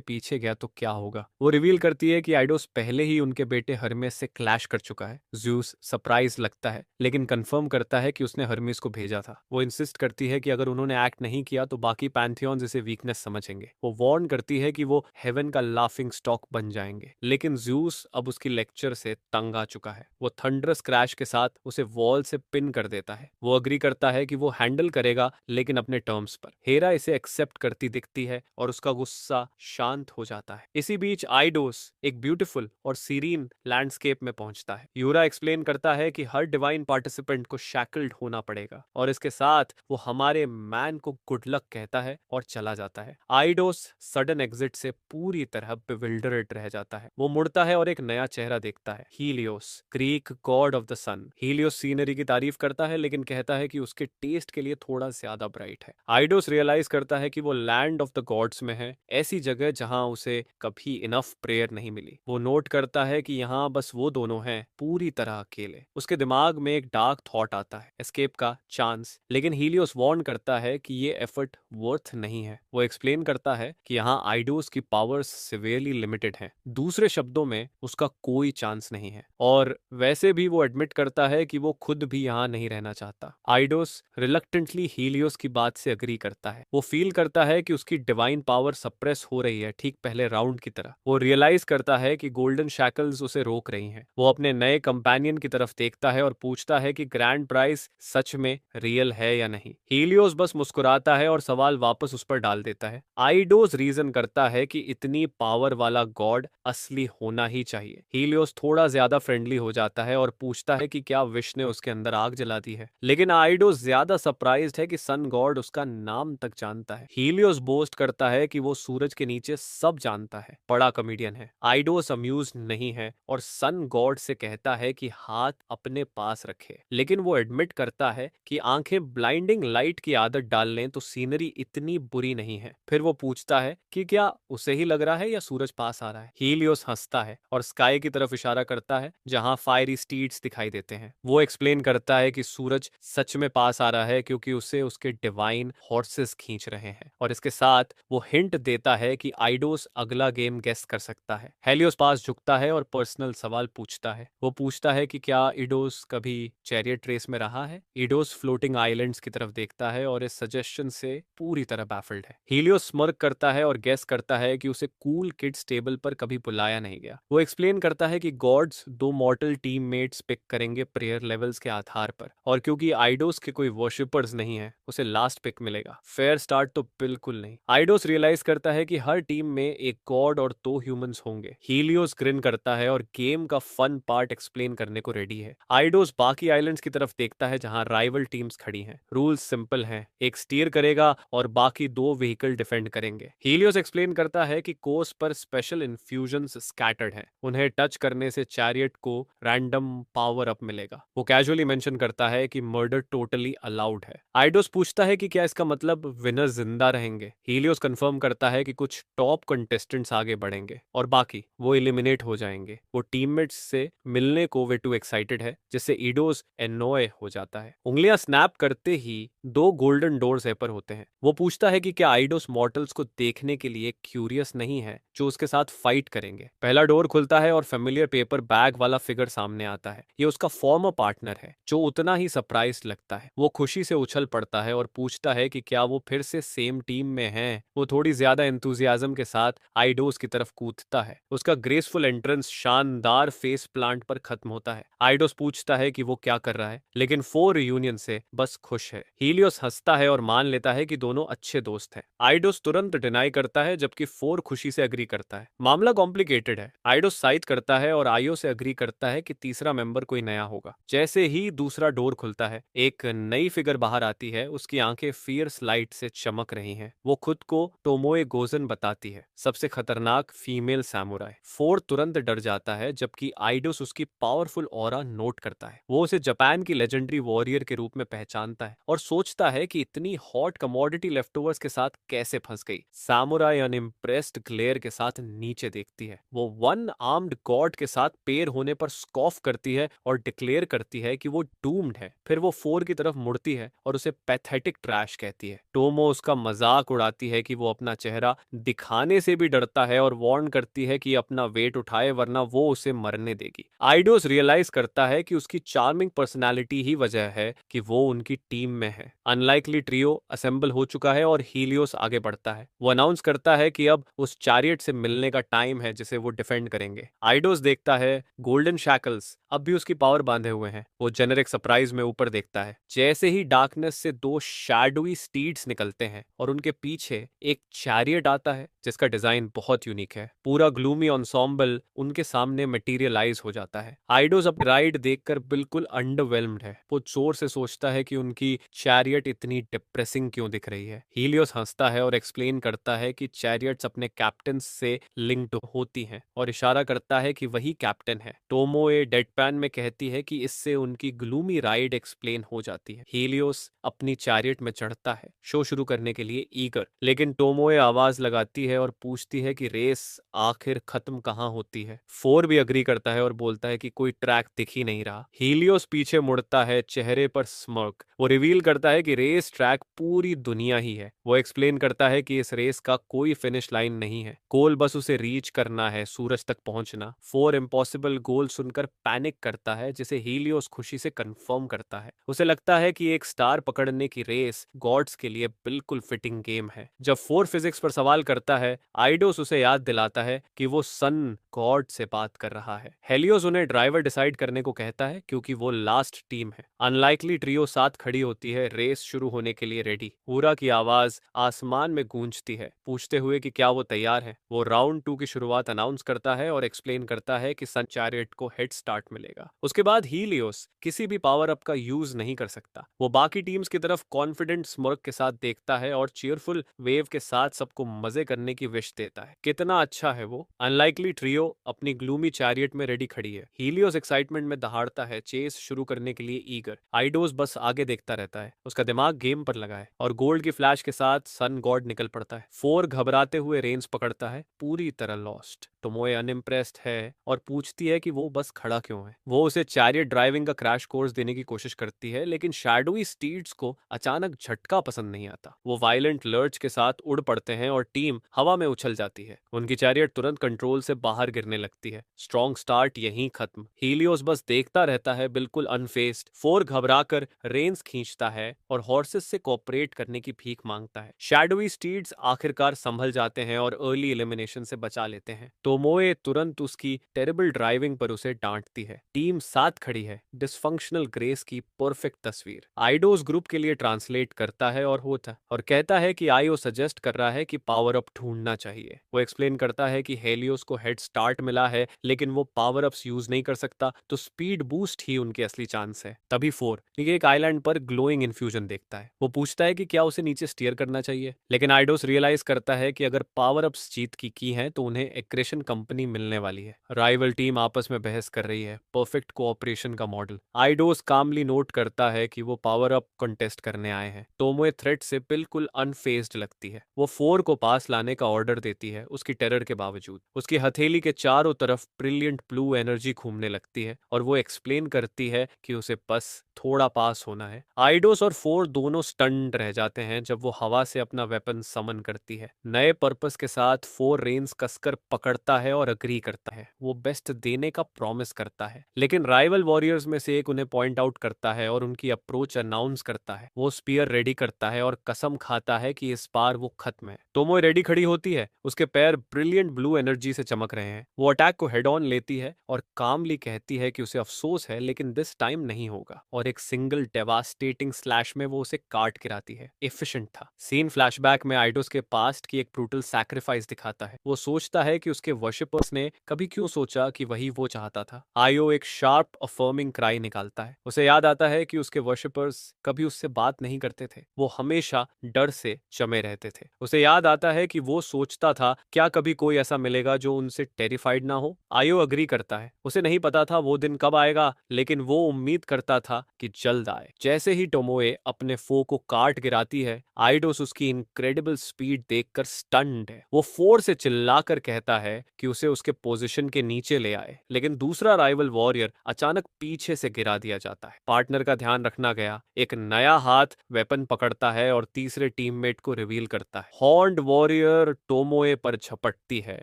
पीछे गया तो क्या होगा। वो रिवील करती है कि आइडोस पहले ही उनके बेटे हर्मेस से क्लैश कर चुका है। ज्यूस सरप्राइज लगता है लेकिन कंफर्म करता है कि उसने हर्मेस को भेजा था। वो इंसिस्ट करती है कि अगर उन्होंने एक्ट नहीं किया तो बाकी पैंथियंस इसे वीकनेस समझेंगे। वो वार्न करती है कि वो हेवन का लाफिंग स्टॉक बन जाएंगे, लेकिन ज्यूस अब उसकी लेक्चर से तंग आ चुका है। वो थंडरस क्रैश के साथ उसे वॉल से पिन कर देता है। वो अग्री करता है कि वो हैंडल करेगा लेकिन अपने टर्म्स पर। हेरा इसे एक्सेप्ट करती दिखती है और उसका गुस्सा शांत हो जाता है। इसी बीच आइडोस एक ब्यूटीफुल और सीरीन लैंडस्केप में पहुंचता है। यूरा एक्सप्लेन करता है कि हर डिवाइन पार्टिसिपेंट को शैकल्ड होना पड़ेगा और इसके साथ वो हमारे मैन को गुड लक कहता है और चला जाता है। आइडोस सडन एग्जिट से पूरी तरह बिविल्डर्ड रह जाता है। वो मुड़ता है और एक नया चेहरा देखता है, Helios, Greek god of the sun. Helios scenery की तारीफ करता है लेकिन कहता है कि उसके टेस्ट के लिए थोड़ा ज्यादा ब्राइट है। आइडोस रियलाइज करता है कि वो लैंड ऑफ द गॉड्स में है, ऐसी जगह जहां उसे कभी इनफ प्रेयर नहीं मिली। वो नोट करता है कि यहाँ बस वो दोनों हैं, पूरी तरह अकेले। उसके दिमाग में एक डार्क थॉट आता है, एस्केप का चांस, लेकिन हीलियोस वार्न करता है कि ये एफर्ट वर्थ नहीं है। वो एक्सप्लेन करता है कि यहाँ आइडोस की पावर्स सिवियरली लिमिटेड हैं, दूसरे शब्दों में उसका कोई चांस नहीं है। और वैसे भी वो एडमिट करता है कि वो खुद भी यहाँ नहीं रहना चाहता। आइडोस रिलक्टेंटली हीलियोस की बात से अग्री करता है। वो फील करता है कि उसकी डिवाइन पावर सप्रेस हो रही है, ठीक पहले राउंड की तरह। वो रियलाइज करता है कि गोल्डन शैकल्स उसे रोक रही हैं। वो अपने नए कंपेनियन की तरफ देखता है और पूछता है कि ग्रैंड प्राइज सच में रियल है या नहीं। हीलियोस बस मुस्कुराता है और सवाल वापस उस पर डाल देता है। आइडोस रीजन करता है कि इतनी पावर वाला गॉड असली होना ही चाहिए। हीलियोस थोड़ा ज्यादा फ्रेंडली हो जाता है और पूछता है कि क्या विश ने उसके अंदर आग जला दी है, लेकिन आइडोस ज्यादा सरप्राइज्ड है कि सन गॉड उसका नाम तक जानता है। हीलियोस बोस्ट करता है कि वो सूरज के नीचे सब जानता है, बड़ा कॉमेडियन है। आइडोस अम्यूज नहीं है और सन गॉड से कहता है कि हाथ अपने पास रखे, लेकिन वो एडमिट करता है कि आंखें ब्लाइंडिंग लाइट की आदत डाल लें तो सीनरी इतनी बुरी नहीं है। फिर वो पूछता है कि क्या उसे ही लग रहा है या सूरज पास आ रहा है। हीलियोस हंसता है और स्काई की तरफ इशारा करता है जहां फायरी स्टीड्स दिखाई देते हैं। वो एक्सप्लेन करता है कि सूरज सच में पास आ रहा है क्योंकि उसे उसके डिवाइन हॉर्सेस खींच रहे हैं, और इसके साथ वो हिंट देता है कि आइडोस अगला गेम गेस कर सकता है। हेलियोस पास झुकता है और पर्सनल सवाल पूछता है। वो पूछता है कि क्या ईडोस कभी चैरियट रेस में रहा है। ईडोस फ्लोटिंग आइलैंड्स की तरफ देखता है और इस सजेशन से पूरी तरह बैफल्ड है। हीलियोस स्मर्क करता है और गेस करता है कि उसे कूल किड्स टेबल पर कभी बुलाया नहीं गया। वो एक्सप्लेन करता है कि गॉड्स दो मॉर्टल टीममेट्स पिक करेंगे प्रेयर लेवल्स के आधार पर, और क्योंकि आइडोस के कोई वर्शिपर्स नहीं है उसे लास्ट पिक मिलेगा। फेयर स्टार्ट तो बिल्कुल नहीं। आइडोस रियलाइज करता है कि हर टीम में एक गॉड और 2 ह्यूमंस होंगे। हीलियोस ग्रिन करता है और गेम का फन पार्ट एक्सप्लेन करने को रेडी है। आइडोस बाकी आइलैंड्स की तरफ देखता है जहां राइवल टीम्स खड़ी हैं। रूल्स सिंपल हैं, एक स्टीयर करेगा और बाकी 2 व्हीकल डिफेंड करेंगे। हीलियोस एक्सप्लेन करता है कि कोर्स पर स्पेशल इन्फ्यूजन्स स्कैटर्ड हैं, उन्हें टच करने से चैरियट को रैंडम पावर अप मिलेगा। वो कैजुअली मेंशन करता है कि मर्डर टोटली अलाउड है। आइडोस पूछता है कि क्या इसका मतलब विनर जिंदा रहेंगे। हीलियोस कंफर्म करता है कि कुछ टॉप कंटेस्टेंट्स आगे बढ़ेंगे और बाकी वो एलिमिनेट हो जाएंगे। वो टीममेट्स से मिलने को वे टू एक्साइटेड है, जिससे ईडोस एनोय हो जाता है। उंगलियां स्नैप करते ही 2 गोल्डन डोर्स पर होते हैं। वो पूछता है कि क्या आइडोस मॉर्टल्स को देखने के लिए क्यूरियस नहीं है जो उसके साथ फाइट करेंगे। पहला डोर खुलता है और फेमिलियर पेपर बैग वाला फिगर सामने आता है। ये उसका फॉर्मर पार्टनर है जो उतना ही सरप्राइज लगता है। वो खुशी से उछल पड़ता है और पूछता है कि क्या वो फिर से सेम टीम में हैं। वो थोड़ी ज्यादा एंथुजियाज्म के साथ आइडोस की तरफ कूदता है। उसका ग्रेसफुल एंट्रेंस शानदार फेस प्लांट पर खत्म होता है। आइडोस पूछता है कि वो क्या कर रहा है, लेकिन फोर रियूनियन से बस खुश है। हीलियोस हंसता है और मान लेता है कि दोनों अच्छे दोस्त हैं। आइडोस तुरंत डिनाई करता है, जबकि फोर खुशी से अग्री करता है। मामला कॉम्प्लिकेटेड है। आइडोस साइड करता है और आयो से अग्री करता है कि तीसरा मेंबर कोई नया होगा। जैसे ही दूसरा डोर खुलता है, एक नई फिगर बाहर आती है। उसकी आंखें फियर्स लाइट से चमक रही हैं। वो खुद को टोमोए गोजन बताती है, सबसे खतरनाक फीमेल सैमुराई। फोर तुरंत डर जाता है, जबकि आइडोस उसकी पावरफुल ऑरा नोट करता है। वो उसे जापान की लेजेंडरी वॉरियर के रूप में पहचानता है और सोचता है कि इतनी हॉट कमोडिटी लेफ्टओवर्स के साथ कैसे फंस गई। सैमुराई अनइम्प्रेस्ड ग्लेयर के साथ नीचे देखती है। वो वन आर्म्ड गॉड के साथ पेयर होने पर स्कॉफ करती है और डिक्लेयर करती है कि वो डूम्ड है। फिर वो फोर की तरफ मुड़ती है और उसे पैथेटिक ट्रैश कहती है। टोमो उसका मजाक उड़ाती है कि वो अपना चेहरा दिखाने से भी डरता है और वार्न करती है कि अपना वेट उठाए, वरना वो उसे मरने देगी। आइडोस रियलाइज करता है कि उसकी चार्मिंग पर्सनालिटी ही वजह है कि वो उनकी टीम में है। अनलाइकली ट्रियो असेंबल हो चुका है और हीलियोस आगे बढ़ता है। वो अनाउंस करता है कि अब उस चैरियट से मिलने का टाइम है जिसे वो डिफेंड करेंगे। आइडोस देखता है गोल्डन शैकल्स अब भी उसकी पावर बांधे हुए हैं। वो जेनेरिक सरप्राइज में ऊपर देखता है। जैसे ही डार्कनेस से दो शैडोई स्टीड्स निकलते हैं और उनके पीछे एक चैरियट आता है जिसका डिजाइन बहुत यूनिक है। पूरा ग्लूमी एंसेंबल उनके सामने मटेरियलाइज हो जाता है। आइडोस अपनी राइड देखकर बिल्कुल अंडरवेल्म्ड है। वो जोर से सोचता है कि उनकी चैरियट इतनी डिप्रेसिंग क्यों दिख रही है। हीलियोस हंसता है और एक्सप्लेन करता है कि चैरियट्स अपने कैप्टन से लिंक्ड होती हैं और इशारा करता है कि वही कैप्टन है। टोमोए डेडपैन में कहती है कि इससे उनकी ग्लूमी राइड एक्सप्लेन हो जाती है। हीलियोस अपनी चैरियट में चढ़ता है, शो शुरू करने के लिए ईगर, लेकिन टोमोए आवाज लगाती है और पूछती है कि रेस आखिर खत्म कहाँ होती है। फोर भी अग्री करता है और बोलता है कि कोई ट्रैक दिख ही नहीं रहा। हीलियोस पीछे मुड़ता है, चेहरे पर स्मर्क। वो रिवील करता है कि रेस ट्रैक पूरी दुनिया ही है। वो एक्सप्लेन करता है कि इस रेस का कोई फिनिश लाइन नहीं है, गोल बस उसे रीच करना है, सूरज तक पहुंचना। फोर इम्पॉसिबल गोल सुनकर पैनिक करता है, जिसे हीलियोस खुशी से कंफर्म करता है। उसे लगता है कि एक स्टार पकड़ने की रेस गॉड्स के लिए बिल्कुल फिटिंग गेम है। जब फोर फिजिक्स पर सवाल करता है, आइडोस उसे याद दिलाता है कि वो सन गॉड से बात कर रहा है। हेलियोस उन्हें ड्राइवर डिसाइड करने को कहता है क्योंकि वो लास्ट टीम है। अनलाइकली ट्रियो साथ खड़ी होती है, रेस शुरू होने के लिए रेडी। पूरा की आवाज आसमान में गूंजती है, पूछते हुए कि क्या वो तैयार है। वो राउंड 2 की शुरुआत अनाउंस करता है और एक्सप्लेन करता है कि सन चैरियट को हेड स्टार्ट मिलेगा। उसके बाद हीलियोस किसी भी पावर अप का यूज नहीं कर सकता। वो बाकी टीम्स की तरफ कॉन्फिडेंट स्मर्क के साथ देखता है और चीयरफुल वेव के साथ सबको मजे करने की विश देता है। कितना अच्छा है वो। अनलाइकली ट्रियो अपनी ग्लूमी चैरियट में रेडी खड़ी है। हीलियोस एक्साइटमेंट में दहाड़ता है, चेस शुरू करने के लिए ईगर। आइडोस बस आगे देखता रहता है, उसका दिमाग गेम पर लगा है। और गोल्ड की फ्लैश के साथ सन गॉड निकल पड़ता है। फोर घबराते हुए रेंज पकड़ता है, पूरी तरह लॉस्ट। टोमोए अनइम्प्रेस्ड है और पूछती है कि वो बस खड़ा क्यों है। वो उसे चैरियट ड्राइविंग का क्रैश कोर्स देने की कोशिश करती है, लेकिन शैडोई स्टीड्स को अचानक झटका पसंद नहीं आता। वो वायलेंट लर्च के साथ उड़ पड़ते हैं और टीम हवा में उछल जाती है। उनकी चैरियट तुरंत कंट्रोल से बाहर गिरने लगती है। स्ट्रॉन्ग स्टार्ट यहीं खत्म। हीलियोस बस देखता रहता है, बिल्कुल अनफेस्ड। फोर घबराकर रेंस खींचता है और हॉर्सेस से कोऑपरेट करने की भीख मांगता है। शैडोई स्टीड्स आखिरकार संभल जाते हैं और अर्ली एलिमिनेशन से बचा लेते हैं। टोमोए तुरंत उसकी टेरिबल ड्राइविंग पर उसे डांटती है। टीम साथ खड़ी है, डिसफंक्शनल ग्रेस की परफेक्ट तस्वीर। आइडोस ग्रुप के लिए ट्रांसलेट करता है और कहता है कि आईओ सजेस्ट कर रहा है कि पावर अप ढूंढना चाहिए। वो एक्सप्लेन करता है कि हेलियोस को हेड स्टार्ट मिला है, लेकिन वो पावर अप्स यूज नहीं कर सकता, तो स्पीड बूस्ट ही उनकी असली चांस है। तभी फोर एक आइलैंड पर ग्लोइंग इन्फ्यूजन देखता है। वो पूछता है कि क्या उसे नीचे स्टीयर करना चाहिए, लेकिन आइडोस रियलाइज करता है कि अगर पावर अप्स जीत की हैं तो उन्हें एक्रेशन कंपनी मिलने वाली है। राइवल टीम आपस में बहस कर रही है, परफेक्ट कोऑपरेशन का मॉडल। आइडोस कामली नोट करता है कि वो पावर अप कंटेस्ट करने आए हैं। टोमोए थ्रेट से बिल्कुल अनफेज्ड लगती है। वो फोर को पास लाने का ऑर्डर देती है, उसकी टेरर के बावजूद। उसकी हथेली के चारों तरफ ब्रिलियंट ब्लू एनर्जी घूमने लगती है और वो एक्सप्लेन करती है कि उसे बस थोड़ा पास होना है। आइडोस और फोर दोनों स्टन्ड रह जाते हैं जब वो हवा से अपना वेपन समन करती है। नए पर्पस के साथ फोर रेंस कसकर पकड़ता है और अग्री करता है। वो बेस्ट देने का प्रॉमिस करता है, लेकिन राइवल वॉरियर्स में से एक उन्हें पॉइंट आउट करता है और उनकी अप्रोच अनाउंस करता है। वो स्पीयर रेडी करता है और कसम खाता है कि इस बार वो खत्म है। टोमोए रेडी खड़ी होती है है उसके पैर ब्रिलियंट ब्लू एनर्जी से चमक रहे हैं। वो अटैक को हेड ऑन लेती है और कामली कहती है कि उसे अफसोस है लेकिन दिस टाइम नहीं होगा, और एक सिंगल डेवास्टेटिंग स्लैश में वो उसे काट गिराती है। एफिशिएंट था। सीन फ्लैशबैक में आइडोस के पास्ट की एक ब्रूटल सैक्रिफाइस दिखाता है। वो सोचता है कि उसके वर्शिपर्स ने कभी क्यों सोचा कि वही वो चाहता था। आयो एक शार्प अफर्मिंग क्राई निकालता है। उसे याद आता है कि उसके वर्शिपर्स कभी उससे बात नहीं करते थे, वो हमेशा डर से जमे रहते थे। उसे याद आता है कि वो सोचता था क्या कभी कोई ऐसा मिलेगा जो उनसे टेरिफाइड ना हो। आयो अग्री करता है। उसे नहीं पता था वो दिन कब आएगा, लेकिन वो उम्मीद करता था कि जल्द आए। जैसे ही टोमोए अपने फो को काट गिराती है, आइडोस उसकी इनक्रेडिबल स्पीड देखकर स्टन्ड है। वो फोर से चिल्लाकर कहता है कि उसे उसके पोजीशन के नीचे ले आए, लेकिन दूसरा राइवल वॉरियर अचानक पीछे से गिरा दिया जाता है। पार्टनर का ध्यान रखना गया। एक नया हाथ वेपन पकड़ता है और तीसरे टीममेट को रिवील करता है। हॉर्न्ड वॉरियर टोमोए पर झपटती है।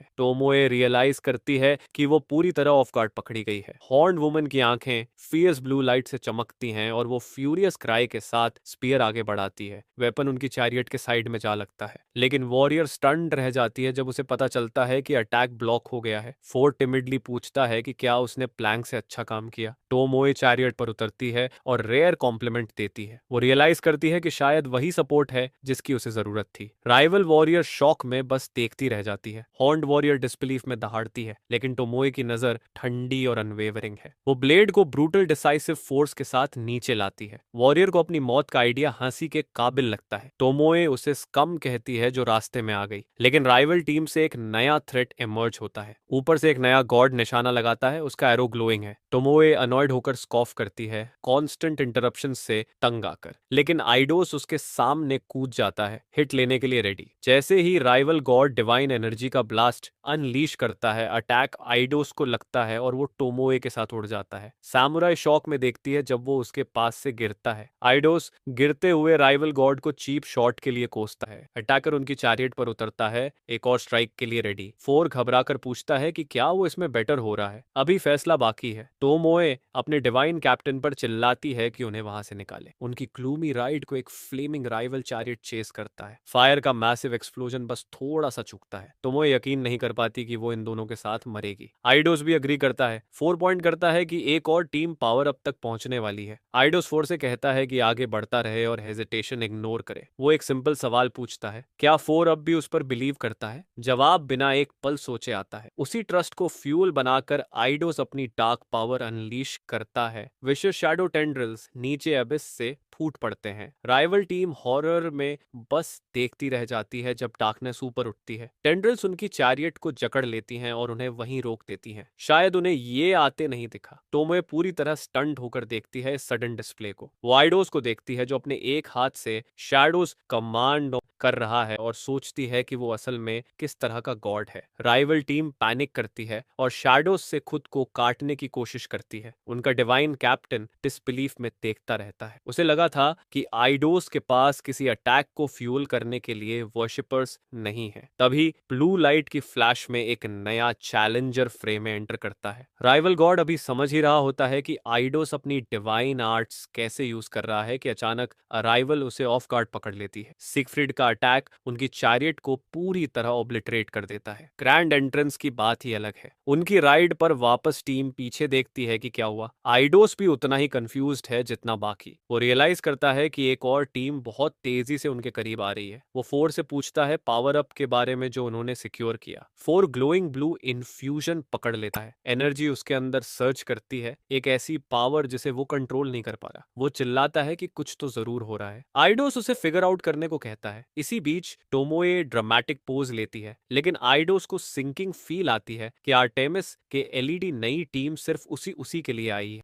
टोमोए रियलाइज करती है कि वो पूरी तरह ऑफ गार्ड पकड़ी गई है। हॉर्न्ड वुमन की आंखें फियर्स ब्लू लाइट से चमकती हैं और वो फ्यूरियस क्राई के साथ स्पीयर आगे बढ़ाती है। वेपन उनकी चैरियट के साइड में जा लगता है, लेकिन वॉरियर स्टन्ड रह जाती है जब उसे पता चलता है कि अटैक ब्लॉक हो गया है। फोर्ड टिमिडली पूछता है कि क्या उसने प्लैंक से अच्छा काम किया। टोमोए चैरियट पर उतरती है और रेयर कॉम्प्लीमेंट देती है। वो रियलाइज करती है कि शायद वही सपोर्ट है जिसकी उसे जरूरत थी। राइवल वॉरियर शॉक में बस देखती रह जाती है। हॉर्न्ड वॉरियर डिसबिलीफ में दहाड़ती है, लेकिन टोमोए की नजर ठंडी और अनवेवरिंग है। वो ब्लेड को ब्रूटल डिसाइसिव फोर्स के साथ नीचे लाती है। वॉरियर को अपनी मौत का आइडिया हंसी के काबिल लगता है। टोमोए उसे स्कम कहती है जो रास्ते में आ गई, लेकिन राइवल टीम से एक नया थ्रेट इमर्ज होता है। ऊपर से एक नया गॉड निशाना लगाता है। उसका एरो ग्लोइंग है। टोमोए अनॉयड होकर स्कॉफ करती है, कांस्टेंट इंटरप्शन से तंग आकर, लेकिन आइडोस उसके सामने कूद जाता है, हिट लेने के लिए रेडी। जैसे ही राइवल गॉड डिवाइन एनर्जी का ब्लास्ट अनलीश करता है, अटैक आइडोस को लगता है और वो टोमोए के साथ उड़ जाता है। सामुराई शॉक में देखती है जब वो उसके पास से गिरता है। आइडोस गिरते हुए राइवल गॉड को चीप शॉट के लिए कोसता है। अटैकर उनकी चैरियट पर उतरता है, एक और स्ट्राइक के लिए रेडी। फोर घबराकर पूछता है कि क्या वो इसमें बेटर हो रहा है, अभी फैसला बाकी है। टोमोए अपने डिवाइन कैप्टन पर चिल्लाती है कि उन्हें वहां से निकाले। उनकी क्लूमी राइड को एक फ्लेमिंग राइवल चैरियट चेस करता है। फायर का मैसिव एक्सप्लोजन बस थोड़ा सा चूकता है। टोमोए यकीन नहीं कर पाती कि वो इन दोनों के साथ मरेगी। आइडोस भी अग्री करता है। फोर पॉइंट करता है कि एक और टीम पावर अप तक पहुंचने वाली है। आइडोस फोर से कहता है कि आगे बढ़ता रहे और हेजिटेशन इग्नोर करे। वो एक सिंपल सवाल पूछता है, क्या फोर अब भी उस पर बिलीव करता है? जवाब बिना एक पल सोचे आता है। उसी ट्रस्ट को फ्यूल बनाकर आइडोस अपनी डार्क पावर अनलीश करता है। विशेष शैडो टेंड्रिल्स नीचे अबिस से फूट पड़ते हैं। राइवल टीम हॉरर में बस देखती रह जाती है जब डार्कनेस ऊपर उठती है। टेंड्रिल्स उनकी चैरियट को जकड़ लेती हैं और उन्हें वहीं रोक देती हैं। शायद उन्हें ये आते नहीं दिखा। टोमोए पूरी तरह स्टंट होकर देखती है इस सडन डिस्प्ले को। वो आइडोस को देखती है जो अपने एक हाथ से शैडोज कमांड कर रहा है और सोचती है कि वो असल में किस तरह का गॉड है। राइवल टीम पैनिक करती है और शैडोज से खुद को काटने की कोशिश करती है। उनका डिवाइन कैप्टन डिसबिलीफ में देखता रहता है। उसे लगा था कि आइडोस के पास किसी अटैक को फ्यूल करने के लिए वर्शिपर्स नहीं है। तभी ब्लू लाइट की फ्लैश में एक नया चैलेंजर फ्रेम में एंटर करता है। राइवल गॉड अभी समझ ही रहा होता है कि आइडोस अपनी डिवाइन आर्ट्स कैसे यूज कर रहा है कि अचानक राइवल उसे ऑफ गार्ड पकड़ लेती है। सिगफ्रीड का अटैक उनकी चैरियट को पूरी तरह ऑब्लिटरेट कर देता है। ग्रैंड एंट्रेंस की बात ही अलग है। उनकी राइड पर वापस टीम पीछे देखती है कि क्या हुआ। आइडोस भी उतना ही कंफ्यूज्ड है जितना बाकी। वो रियलाइज करता है कि एक और टीम बहुत तेजी से उनके करीब आ रही है। वो फोर से पूछता है पावर अप के बारे में जो उन्होंने सिक्योर किया। फोर ग्लोइंग ब्लू इन्फ्यूजन पकड़ लेता है। एनर्जी उसके अंदर सर्च करती है, एक ऐसी पावर जिसे वो कंट्रोल नहीं कर पा रहा। वो चिल्लाता है कि कुछ तो जरूर हो रहा है। आइडोस उसे फिगर आउट करने को कहता है। इसी बीच टोमोए ड्रामेटिक पोज लेती है, लेकिन आइडोस को सिंकिंग फील आती है कि आर्टेमिस के एलईडी नई टीम सिर्फ उसी के लिए आई है।